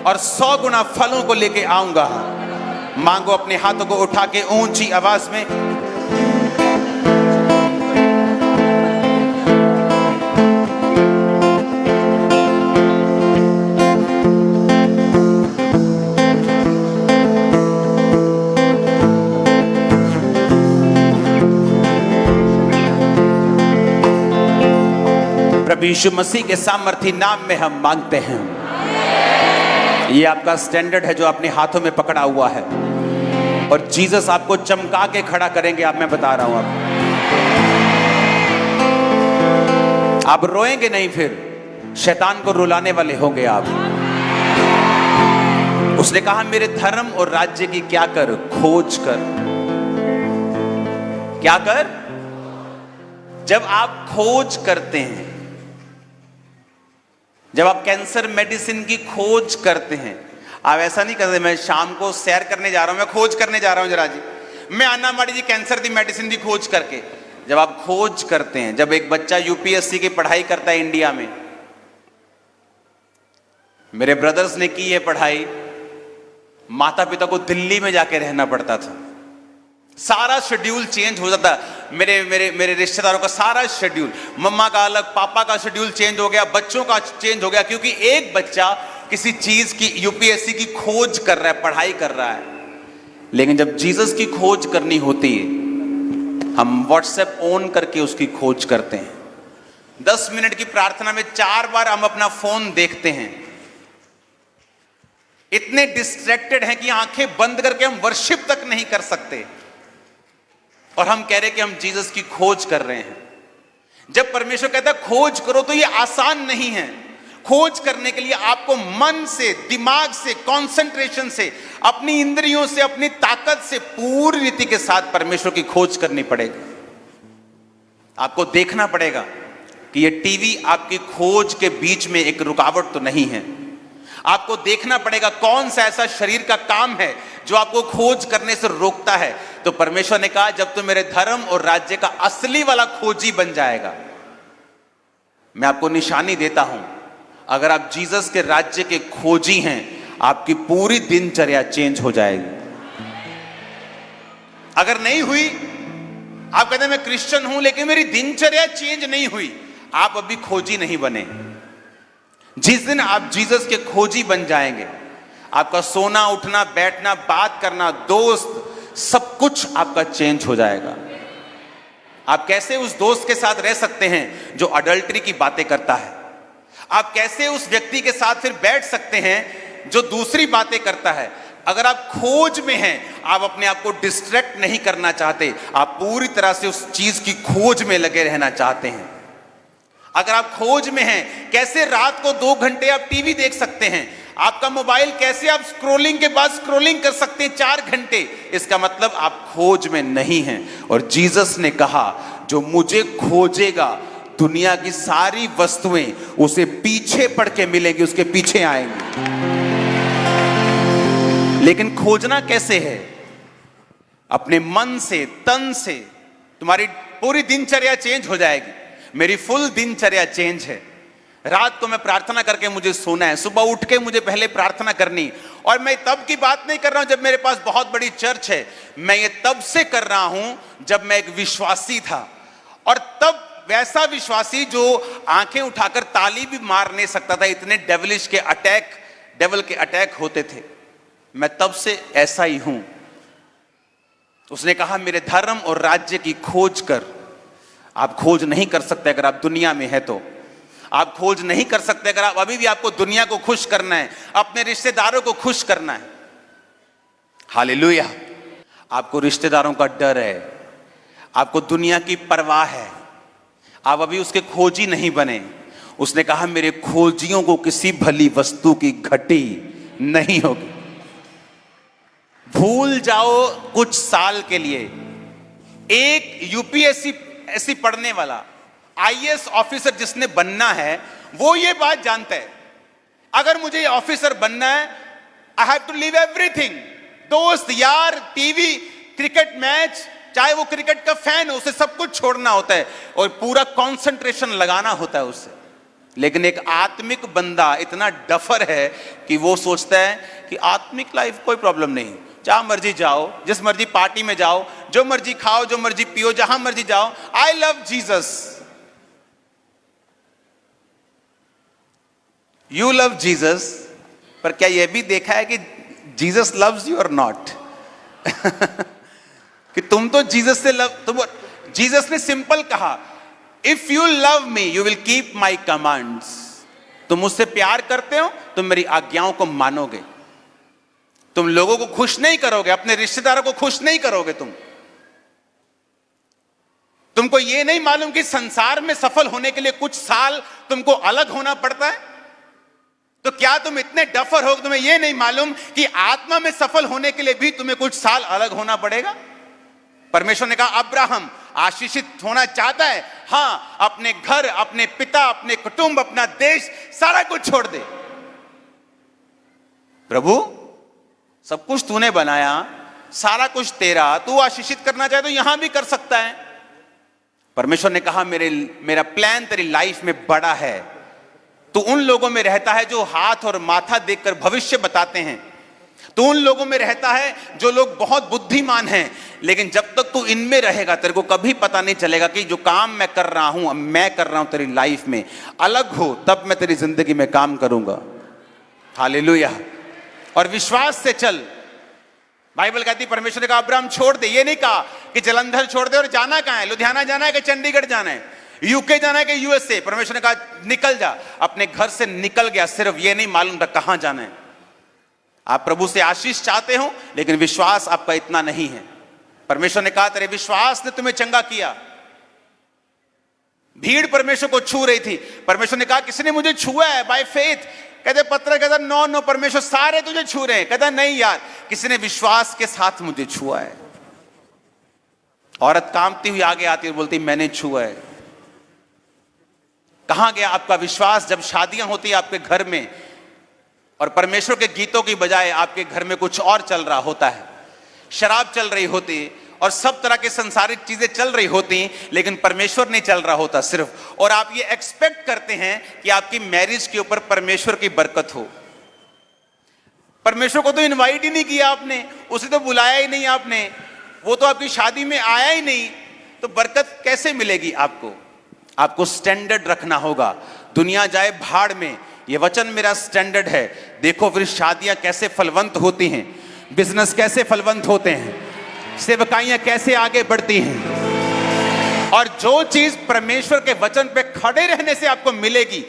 और 100 गुना फलों को लेके आऊंगा। मांगो अपने हाथों को उठा के ऊंची आवाज में। प्रभु यीशु मसीह के सामर्थी नाम में हम मांगते हैं। ये आपका स्टैंडर्ड है जो अपने हाथों में पकड़ा हुआ है और जीसस आपको चमका के खड़ा करेंगे। मैं बता रहा हूं आप रोएंगे नहीं, फिर शैतान को रुलाने वाले होंगे आप। उसने कहा मेरे धर्म और राज्य की क्या कर, खोज कर। क्या कर? जब आप खोज करते हैं, जब आप कैंसर मेडिसिन की खोज करते हैं, आप ऐसा नहीं करते मैं शाम को सैर करने जा रहा हूं, मैं खोज करने जा रहा हूं जरा जी, मैं आना माड़ी जी कैंसर दी मेडिसिन दी खोज करके। जब आप खोज करते हैं, जब एक बच्चा यूपीएससी की पढ़ाई करता है इंडिया में, मेरे ब्रदर्स ने की ये पढ़ाई, माता पिता को दिल्ली में जाके रहना पड़ता था, सारा शेड्यूल चेंज हो जाता। मेरे रिश्तेदारों का सारा शेड्यूल, मम्मा का अलग, पापा का शेड्यूल चेंज हो गया, बच्चों का चेंज हो गया, क्योंकि एक बच्चा किसी चीज की, यूपीएससी की खोज कर रहा है, पढ़ाई कर रहा है। लेकिन जब जीसस की खोज करनी होती है, हम व्हाट्सएप ऑन करके उसकी खोज करते हैं। 10 मिनट की प्रार्थना में 4 बार हम अपना फोन देखते हैं। इतने डिस्ट्रैक्टेड हैं कि आंखें बंद करके हम वर्शिप तक नहीं कर सकते, और हम कह रहे कि हम जीसस की खोज कर रहे हैं। जब परमेश्वर कहता है खोज करो, तो ये आसान नहीं है। खोज करने के लिए आपको मन से, दिमाग से, कंसंट्रेशन से, अपनी इंद्रियों से, अपनी ताकत से पूरी रीति के साथ परमेश्वर की खोज करनी पड़ेगी। आपको देखना पड़ेगा कि ये टीवी आपकी खोज के बीच में एक रुकावट तो नहीं है। आपको देखना पड़ेगा कौन सा ऐसा शरीर का काम है जो आपको खोज करने से रोकता है। तो परमेश्वर ने कहा जब तुम मेरे धर्म और राज्य का असली वाला खोजी बन जाएगा, मैं आपको निशानी देता हूं, अगर आप जीसस के राज्य के खोजी हैं, आपकी पूरी दिनचर्या चेंज हो जाएगी। अगर नहीं हुई, आप कहते हैं मैं क्रिश्चियन हूं लेकिन मेरी दिनचर्या चेंज नहीं हुई, आप अभी खोजी नहीं बने। जिस दिन आप जीसस के खोजी बन जाएंगे, आपका सोना उठना बैठना बात करना दोस्त सब कुछ आपका चेंज हो जाएगा। आप कैसे उस दोस्त के साथ रह सकते हैं जो अडल्ट्री की बातें करता है? आप कैसे उस व्यक्ति के साथ फिर बैठ सकते हैं जो दूसरी बातें करता है? अगर आप खोज में हैं, आप अपने आप को डिस्ट्रैक्ट नहीं करना चाहते, आप पूरी तरह से उस चीज की खोज में लगे रहना चाहते हैं। अगर आप खोज में हैं, कैसे रात को 2 घंटे आप टीवी देख सकते हैं? आपका मोबाइल कैसे आप स्क्रॉलिंग के बाद स्क्रॉलिंग कर सकते हैं 4 घंटे? इसका मतलब आप खोज में नहीं हैं। और जीसस ने कहा जो मुझे खोजेगा दुनिया की सारी वस्तुएं उसे पीछे पड़ के मिलेंगी, उसके पीछे आएंगी। लेकिन खोजना कैसे है? अपने मन से, तन से। तुम्हारी पूरी दिनचर्या चेंज हो जाएगी। मेरी फुल दिनचर्या चेंज है। रात को मैं प्रार्थना करके मुझे सोना है, सुबह उठ के मुझे पहले प्रार्थना करनी। और मैं तब की बात नहीं कर रहा हूं जब मेरे पास बहुत बड़ी चर्च है, मैं ये तब से कर रहा हूं जब मैं एक विश्वासी था। और तब वैसा विश्वासी जो आंखें उठाकर ताली भी मार नहीं सकता था, इतने डेविल के अटैक होते थे। मैं तब से ऐसा ही हूं। उसने कहा मेरे धर्म और राज्य की खोज कर। आप खोज नहीं कर सकते अगर आप दुनिया में है तो। आप खोज नहीं कर सकते अगर आप अभी भी आपको दुनिया को खुश करना है, अपने रिश्तेदारों को खुश करना है। हालेलुया। आपको रिश्तेदारों का डर है, आपको दुनिया की परवाह है, आप अभी उसके खोजी नहीं बने। उसने कहा मेरे खोजियों को किसी भली वस्तु की घटी नहीं होगी। भूल जाओ कुछ साल के लिए। एक यूपीएससी पढ़ने वाला आईएएस ऑफिसर जिसने बनना है, वो ये बात जानता है अगर मुझे ऑफिसर बनना है, I have to leave everything. दोस्त यार, टीवी, क्रिकेट मैच, चाहे वो क्रिकेट का फैन हो, उसे सब कुछ छोड़ना होता है और पूरा कंसंट्रेशन लगाना होता है उससे। लेकिन एक आत्मिक बंदा इतना डफर है कि वो सोचता है कि आत्मिक लाइफ कोई प्रॉब्लम नहीं, जहां मर्जी जाओ, जिस मर्जी पार्टी में जाओ, जो मर्जी खाओ, जो मर्जी पियो, जहां मर्जी जाओ, I love Jesus. You love Jesus, पर क्या यह भी देखा है कि जीसस लव्स यू और नॉट? कि तुम तो जीसस से जीसस ने सिंपल कहा, if you love me you will keep my commands. तुम मुझसे प्यार करते हो, तुम मेरी आज्ञाओं को मानोगे। तुम लोगों को खुश नहीं करोगे, अपने रिश्तेदारों को खुश नहीं करोगे। तुमको यह नहीं मालूम कि संसार में सफल होने के लिए कुछ साल तुमको अलग होना पड़ता है? तो क्या तुम इतने डफर हो, तुम्हें यह नहीं मालूम कि आत्मा में सफल होने के लिए भी तुम्हें कुछ साल अलग होना पड़ेगा? परमेश्वर ने कहा अब्राहम आशीषित होना चाहता है, हां, अपने घर, अपने पिता, अपने कुटुंब, अपना देश, सारा कुछ छोड़ दे। प्रभु सब कुछ तूने बनाया, सारा कुछ तेरा, तू आशीषित करना चाहे तो यहां भी कर सकता है। परमेश्वर ने कहा मेरा प्लान तेरी लाइफ में बड़ा है। तू उन लोगों में रहता है जो हाथ और माथा देखकर भविष्य बताते हैं। तू उन लोगों में रहता है जो लोग बहुत बुद्धिमान हैं, लेकिन जब तक तू इनमें रहेगा तेरे को कभी पता नहीं चलेगा कि जो काम मैं कर रहा हूं तेरी लाइफ में अलग हो, तब मैं तेरी जिंदगी में काम करूंगा। हालेलुया। और विश्वास से चल। बाइबल कहती परमेश्वर ने कहा अब्राहम छोड़ दे। ये नहीं कहा कि जलंधर छोड़ दे और जाना कहां है, लुधियाना जाना है कि चंडीगढ़ जाना है, यूके जाना है कि यूएसए। परमेश्वर ने कहा निकल जा। अपने घर से निकल गया, सिर्फ ये नहीं मालूम था कहां जाना है। आप प्रभु से आशीष चाहते हो लेकिन विश्वास आपका इतना नहीं है। परमेश्वर ने कहा तेरे विश्वास ने तुम्हें चंगा किया। भीड़ परमेश्वर को छू रही थी। परमेश्वर ने कहा किसी ने मुझे छुआ है बाय फेथ। कहते पत्र कहता नो परमेश्वर सारे तुझे छू रहे हैं। कहता नहीं यार, किसी ने विश्वास के साथ मुझे छुआ है। औरत कांपती हुई आगे आती है, बोलती मैंने छुआ है। कहां गया आपका विश्वास जब शादियां होती है आपके घर में और परमेश्वर के गीतों की बजाय आपके घर में कुछ और चल रहा होता है? शराब चल रही होती और सब तरह के संसारिक चीजें चल रही होती, लेकिन परमेश्वर नहीं चल रहा होता सिर्फ। और आप ये एक्सपेक्ट करते हैं कि आपकी मैरिज के ऊपर परमेश्वर की बरकत हो। परमेश्वर को तो इनवाइट ही नहीं किया आपने, उसे तो बुलाया ही नहीं आपने, वो तो आपकी शादी में आया ही नहीं, तो बरकत कैसे मिलेगी आपको? आपको स्टैंडर्ड रखना होगा। दुनिया जाए भाड़ में, ये वचन मेरा स्टैंडर्ड है। देखो फिर शादियां कैसे फलवंत होती हैं, बिजनेस कैसे फलवंत होते हैं, सेवकाइयां कैसे आगे बढ़ती हैं। और जो चीज परमेश्वर के वचन पे खड़े रहने से आपको मिलेगी,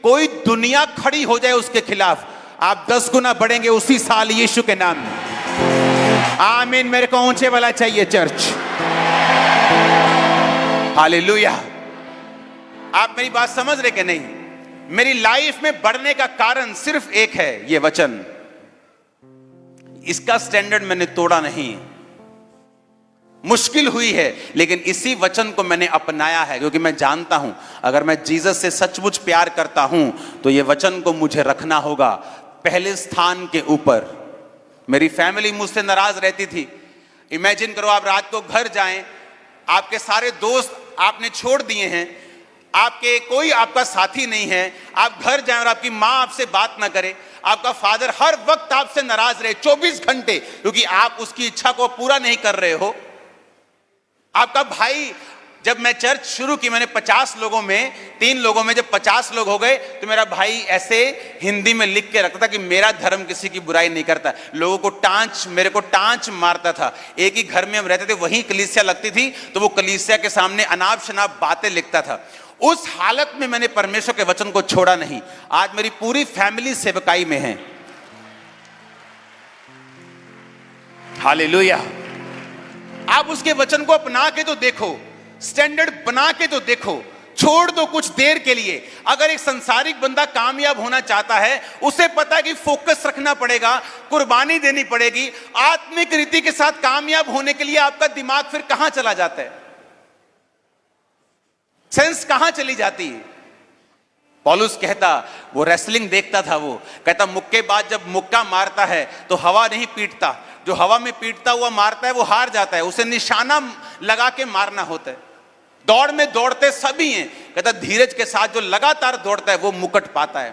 कोई दुनिया खड़ी हो जाए उसके खिलाफ, आप 10 गुना बढ़ेंगे उसी साल यीशु के नाम में। आमीन। मेरे को ऊंचे वाला चाहिए चर्च। हालेलुया। आप मेरी बात समझ रहे कि नहीं? मेरी लाइफ में बढ़ने का कारण सिर्फ एक है, ये वचन। इसका स्टैंडर्ड मैंने तोड़ा नहीं, मुश्किल हुई है, लेकिन इसी वचन को मैंने अपनाया है, क्योंकि मैं जानता हूं अगर मैं जीसस से सचमुच प्यार करता हूं तो ये वचन को मुझे रखना होगा पहले स्थान के ऊपर। मेरी फैमिली मुझसे नाराज रहती थी। इमेजिन करो, आप रात को घर जाएं, आपके सारे दोस्त आपने छोड़ दिए हैं, आपके कोई आपका साथी नहीं है, आप घर जाएं और आपकी माँ आपसे बात ना करे, आपका फादर हर वक्त आपसे नाराज रहे 24 घंटे, क्योंकि आप उसकी इच्छा को पूरा नहीं कर रहे हो। आपका भाई, जब मैं चर्च शुरू की, मैंने 50 लोगों में, 3 लोगों में जब 50 लोग हो गए, तो मेरा भाई ऐसे हिंदी में लिख के रखता था कि मेरा धर्म किसी की बुराई नहीं करता। लोगों को मेरे को टांच मारता था। एक ही घर में हम रहते थे, वहीं कलीसिया लगती थी, तो वो कलीसिया के सामने अनाप शनाप बातें लिखता था। उस हालत में मैंने परमेश्वर के वचन को छोड़ा नहीं। आज मेरी पूरी फैमिली सेवकाई में है। हालेलुया। आप उसके वचन को अपना के तो देखो, स्टैंडर्ड बना के तो देखो। छोड़ दो कुछ देर के लिए। अगर एक संसारिक बंदा कामयाब होना चाहता है, उसे पता है कि फोकस रखना पड़ेगा, कुर्बानी देनी पड़ेगी। आत्मिक रीति के साथ कामयाब होने के लिए आपका दिमाग फिर कहां चला जाता है, सेंस कहां चली जाती है। पौलुस कहता, वो रेसलिंग देखता था, वो कहता मुक्केबाज जब मुक्का मारता है तो हवा नहीं पीटता, जो हवा में पीटता हुआ मारता है वो हार जाता है, उसे निशाना लगा के मारना होता है। दौड़ में दौड़ते सभी हैं, कहता धीरज के साथ जो लगातार दौड़ता है वो मुकुट पाता है।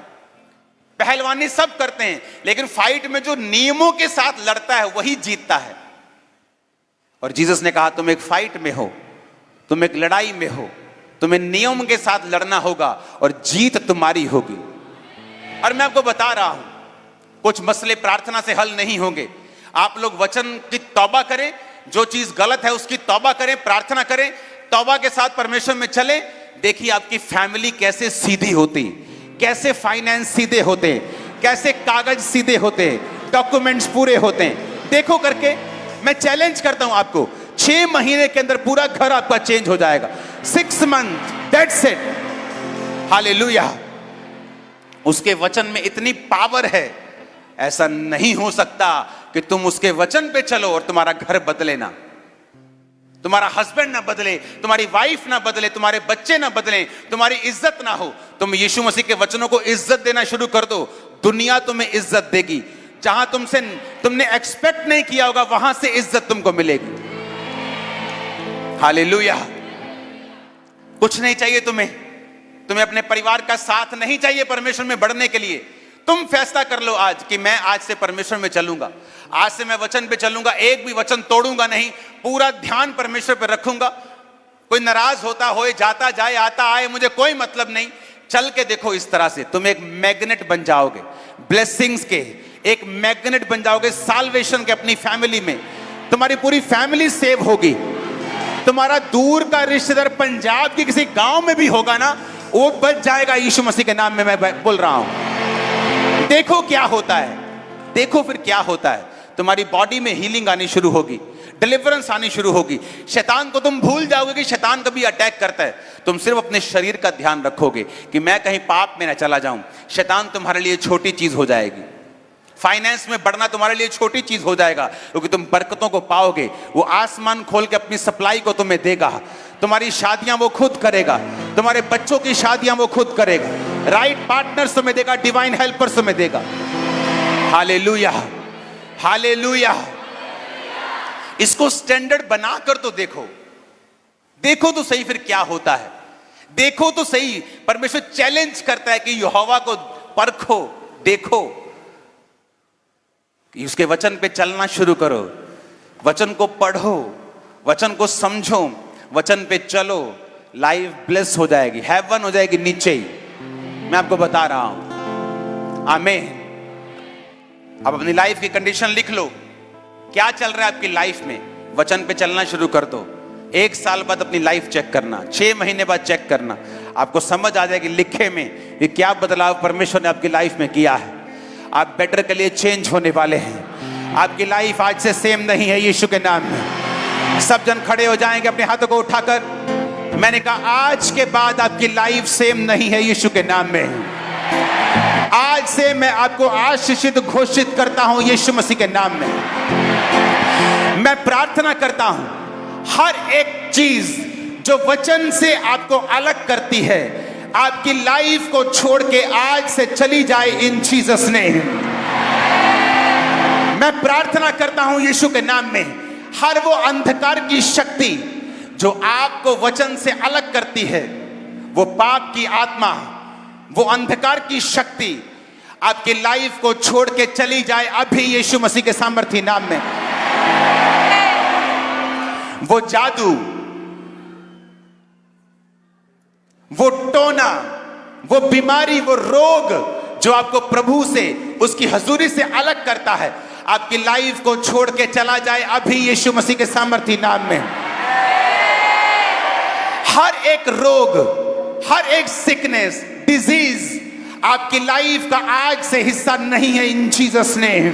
पहलवानी सब करते हैं, लेकिन फाइट में जो नियमों के साथ लड़ता है वही जीतता है। और जीसस ने कहा तुम एक फाइट में हो, तुम एक लड़ाई में हो, तुम्हें नियम के साथ लड़ना होगा और जीत तुम्हारी होगी। और मैं आपको बता रहा हूं, कुछ मसले प्रार्थना से हल नहीं होंगे। आप लोग वचन की तौबा करें, जो चीज गलत है उसकी तौबा करें, प्रार्थना करें, तौबा के साथ परमेश्वर में चले। देखिए आपकी फैमिली कैसे सीधी होती, कैसे फाइनेंस सीधे होते, कैसे कागज सीधे होते, डॉक्यूमेंट्स पूरे होते हैं। देखो करके, मैं चैलेंज करता हूं आपको, 6 महीने के अंदर पूरा घर आपका चेंज हो जाएगा। 6 मंथ, दैट्स इट। हालेलुया। उसके वचन में इतनी पावर है, ऐसा नहीं हो सकता कि तुम उसके वचन पे चलो और तुम्हारा घर बदले ना, तुम्हारा हस्बैंड ना बदले, तुम्हारी वाइफ ना बदले, तुम्हारे बच्चे ना बदले, तुम्हारी इज्जत ना हो। तुम यीशु मसीह के वचनों को इज्जत देना शुरू कर दो, दुनिया तुम्हें इज्जत देगी। जहां तुमने एक्सपेक्ट नहीं किया होगा, वहां से इज्जत तुमको मिलेगी। हालेलुया। कुछ नहीं चाहिए तुम्हें अपने परिवार का साथ नहीं चाहिए परमेश्वर में बढ़ने के लिए। तुम फैसला कर लो आज कि मैं आज से परमेश्वर में चलूंगा, आज से मैं वचन पे चलूंगा, एक भी वचन तोड़ूंगा नहीं, पूरा ध्यान परमेश्वर पे रखूंगा। कोई नाराज होता होए, जाता जाए, आता आए, मुझे कोई मतलब नहीं। चल के देखो, इस तरह से तुम एक मैग्नेट बन जाओगे, ब्लेसिंग्स के एक मैग्नेट बन जाओगे, साल्वेशन के। अपनी फैमिली में तुम्हारी पूरी फैमिली सेव होगी। तुम्हारा दूर का रिश्तेदार पंजाब के किसी गांव में भी होगा ना, वो बच जाएगा यीशु मसीह के नाम में। मैं बोल रहा हूं, देखो क्या होता है, देखो फिर क्या होता है। तुम्हारी बॉडी में हीलिंग आनी शुरू होगी, डिलीवरेंस आनी शुरू होगी। शैतान को तुम भूल जाओगे कि शैतान कभी अटैक करता है। तुम सिर्फ अपने शरीर का ध्यान रखोगे कि मैं कहीं पाप में ना चला जाऊं। शैतान तुम्हारे लिए छोटी चीज हो जाएगी। फाइनेंस में बढ़ना तुम्हारे लिए छोटी चीज हो जाएगा, क्योंकि तुम बरकतों को पाओगे। वो आसमान खोल के अपनी सप्लाई को तुम्हें देगा। तुम्हारी शादियां वो खुद करेगा, तुम्हारे बच्चों की शादियां वो खुद करेगा। राइट पार्टनर्स तुम्हें देगा, डिवाइन हेल्पर्स तुम्हें देगा। Hallelujah, hallelujah. इसको स्टैंडर्ड बनाकर तो देखो, देखो तो सही फिर क्या होता है। देखो तो सही, परमेश्वर चैलेंज करता है कि यहोवा को परखो, देखो। कि उसके वचन पे चलना शुरू करो, वचन को पढ़ो, वचन को समझो, वचन पे चलो, लाइफ ब्लेस हो जाएगी, हेवन हो जाएगी नीचे ही, मैं आपको बता रहा हूं। आमीन। अब अपनी लाइफ की कंडीशन लिख लो, क्या चल रहा है आपकी लाइफ में, वचन पे चलना शुरू कर दो। 1 साल बाद अपनी लाइफ चेक करना, 6 महीने बाद चेक करना, आपको समझ आ जाएगी लिखे में कि क्या बदलाव परमेश्वर ने आपकी लाइफ में किया है। आप बेटर के लिए चेंज होने वाले हैं। आपकी लाइफ आज से सेम नहीं है यीशु के नाम में। सब जन खड़े हो जाएंगे अपने हाथों को उठाकर। मैंने कहा आज के बाद आपकी लाइफ सेम नहीं है यीशु के नाम में। आज से मैं आपको आशीषित घोषित करता हूं यीशु मसीह के नाम में। मैं प्रार्थना करता हूं हर एक चीज जो वचन से आपको अलग करती है, आपकी लाइफ को छोड़ के आज से चली जाए इन जीसस नेम। मैं प्रार्थना करता हूं यीशु के नाम में, हर वो अंधकार की शक्ति जो आपको वचन से अलग करती है, वो पाप की आत्मा, वो अंधकार की शक्ति आपकी लाइफ को छोड़ के चली जाए अभी यीशु मसीह के सामर्थी नाम में। वो जादू, वो टोना, वो बीमारी, वो रोग जो आपको प्रभु से, उसकी हजूरी से अलग करता है, आपकी लाइफ को छोड़ के चला जाए अभी यीशु मसीह के सामर्थी नाम में। हर एक रोग, हर एक सिकनेस, डिजीज आपकी लाइफ का आज से हिस्सा नहीं है इन जीसस नेम।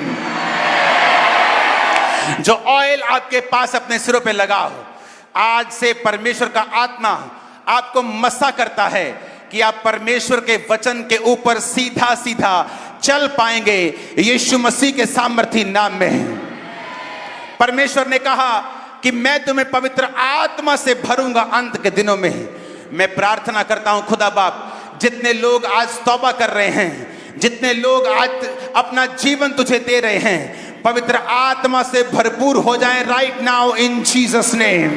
जो ऑयल आपके पास अपने सिरों पे लगाओ, आज से परमेश्वर का आत्मा आपको मसा करता है कि आप परमेश्वर के वचन के ऊपर सीधा सीधा चल पाएंगे यीशु मसीह के सामर्थी नाम में। परमेश्वर ने कहा कि मैं तुम्हें पवित्र आत्मा से भरूंगा अंत के दिनों में। मैं प्रार्थना करता हूं खुदा बाप, जितने लोग आज तौबा कर रहे हैं, जितने लोग आज अपना जीवन तुझे दे रहे हैं, पवित्र आत्मा से भरपूर हो जाएं right now in Jesus name.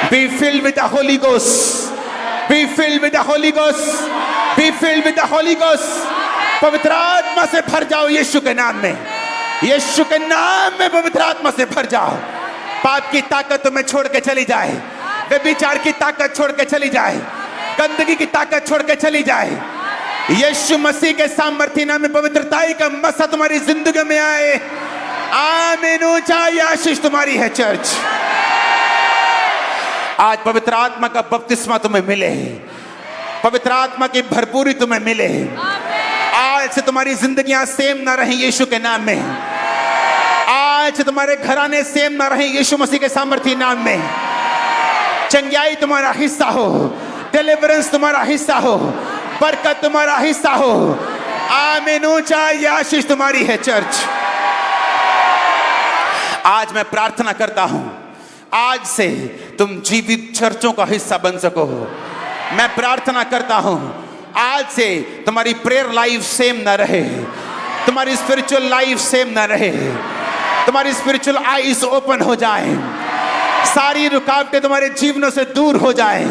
Be filled with the Holi ghost, be filled with the Holi ghost, be filled with the Holi ghost. पवित्र आत्मा से भर जाओ यीशु के नाम में, यीशु के नाम में पवित्र आत्मा से भर जाओ। पाप की ताकत तुम्हें छोड़ के चली जाए, व्यभिचार की ताकत छोड़ के चली जाए, गंदगी की ताकत छोड़ के चली जाए। यीशु मसीह के सामर्थ्य नाम में पवित्रताई का मसा तुम्हारी जिंदगी में आए। आमीन। ऊंचाई आशीष तुम्हारी है चर्च। आज पवित्र आत्मा का बपतिस्मा तुम्हें मिले, पवित्र आत्मा की भरपूरी तुम्हें मिले। आज से तुम्हारी जिंदगियां सेम ना रही यीशु के नाम में। आज से तुम्हारे घराने सेम ना रहे यीशु मसीह के सामर्थ्य नाम में। चंगाई तुम्हारा हिस्सा हो, डिलीवरेंस तुम्हारा हिस्सा हो, बरकत तुम्हारा हिस्सा हो। आमीन। ऊंचाई आशीष तुम्हारी है चर्च। आज मैं प्रार्थना करता हूं आज से तुम जीवित चर्चों का हिस्सा बन सको। मैं प्रार्थना करता हूं आज से तुम्हारी प्रेयर लाइफ सेम ना रहे, तुम्हारी स्पिरिचुअल लाइफ सेम ना रहे, तुम्हारी स्पिरिचुअल आईज ओपन हो जाए, सारी रुकावटें तुम्हारे जीवनों से दूर हो जाए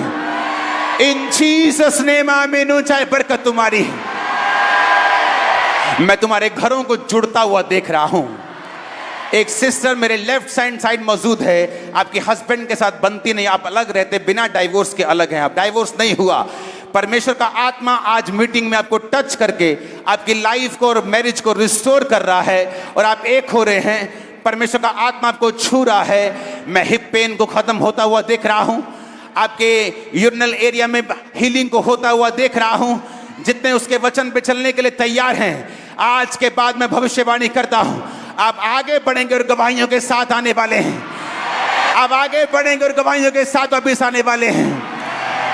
इन जीसस नेम। आमीन। ऊंचाई बरकत तुम्हारी। मैं तुम्हारे घरों को जुड़ता हुआ देख रहा हूं। एक सिस्टर मेरे लेफ्ट साइड मौजूद है, आपके हस्बैंड के साथ बनती नहीं, आप अलग रहते, बिना डाइवोर्स के अलग हैं, आप डाइवोर्स नहीं हुआ। परमेश्वर का आत्मा आज मीटिंग में आपको टच करके आपकी लाइफ को और मैरिज को रिस्टोर कर रहा है और आप एक हो रहे हैं। परमेश्वर का आत्मा आपको छू रहा है। मैं हिप पेन को खत्म होता हुआ देख रहा हूं, आपके यूरिनल एरिया में हीलिंग को होता हुआ देख रहा हूं। जितने उसके वचन पे चलने के लिए तैयार हैं, आज के बाद मैं भविष्यवाणी करता हूं, आप आगे बढ़ेंगे और गवाहियों के साथ आने वाले हैं। आप आगे बढ़ेंगे और गवाहियों के साथ वापिस आने वाले हैं।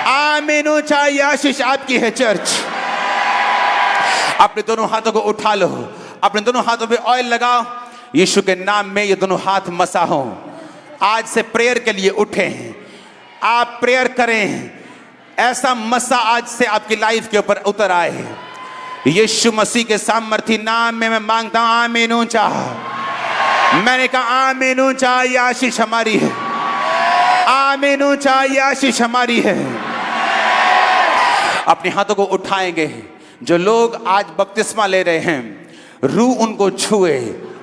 आमीन। ऊंचाई आशीष आपकी है चर्च। अपने दोनों हाथों को उठा लो, अपने दोनों हाथों पे ऑयल लगाओ, यीशु के नाम में ये दोनों हाथ मसा हो। आज से प्रेयर के लिए उठे, आप प्रेयर करें, ऐसा मसा आज से आपकी लाइफ के ऊपर उतर आए। यीशु मसीह के सामर्थी नाम में मैं मांगता हूं। आमीन। ऊंचा मैंने कहा आमीन। ऊंचाई आशीष हमारी है। आमीन। ऊंचाई आशीष हमारी है। अपने हाथों को उठाएंगे। जो लोग आज बपतिस्मा ले रहे हैं, रूह उनको छुए,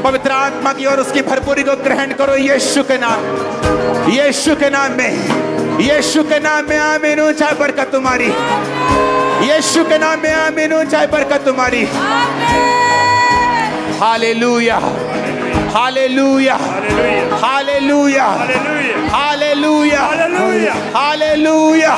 पवित्र आत्मा की और उसकी भरपूरी को ग्रहण करो यीशु के नाम, यीशु के नाम में, यीशु के नाम में आमीन हो जाए बरकत तुम्हारी, यीशु के नाम में आमीन हो जाए बरकत तुम्हारी। Hallelujah, hallelujah, hallelujah, hallelujah, hallelujah, hallelujah.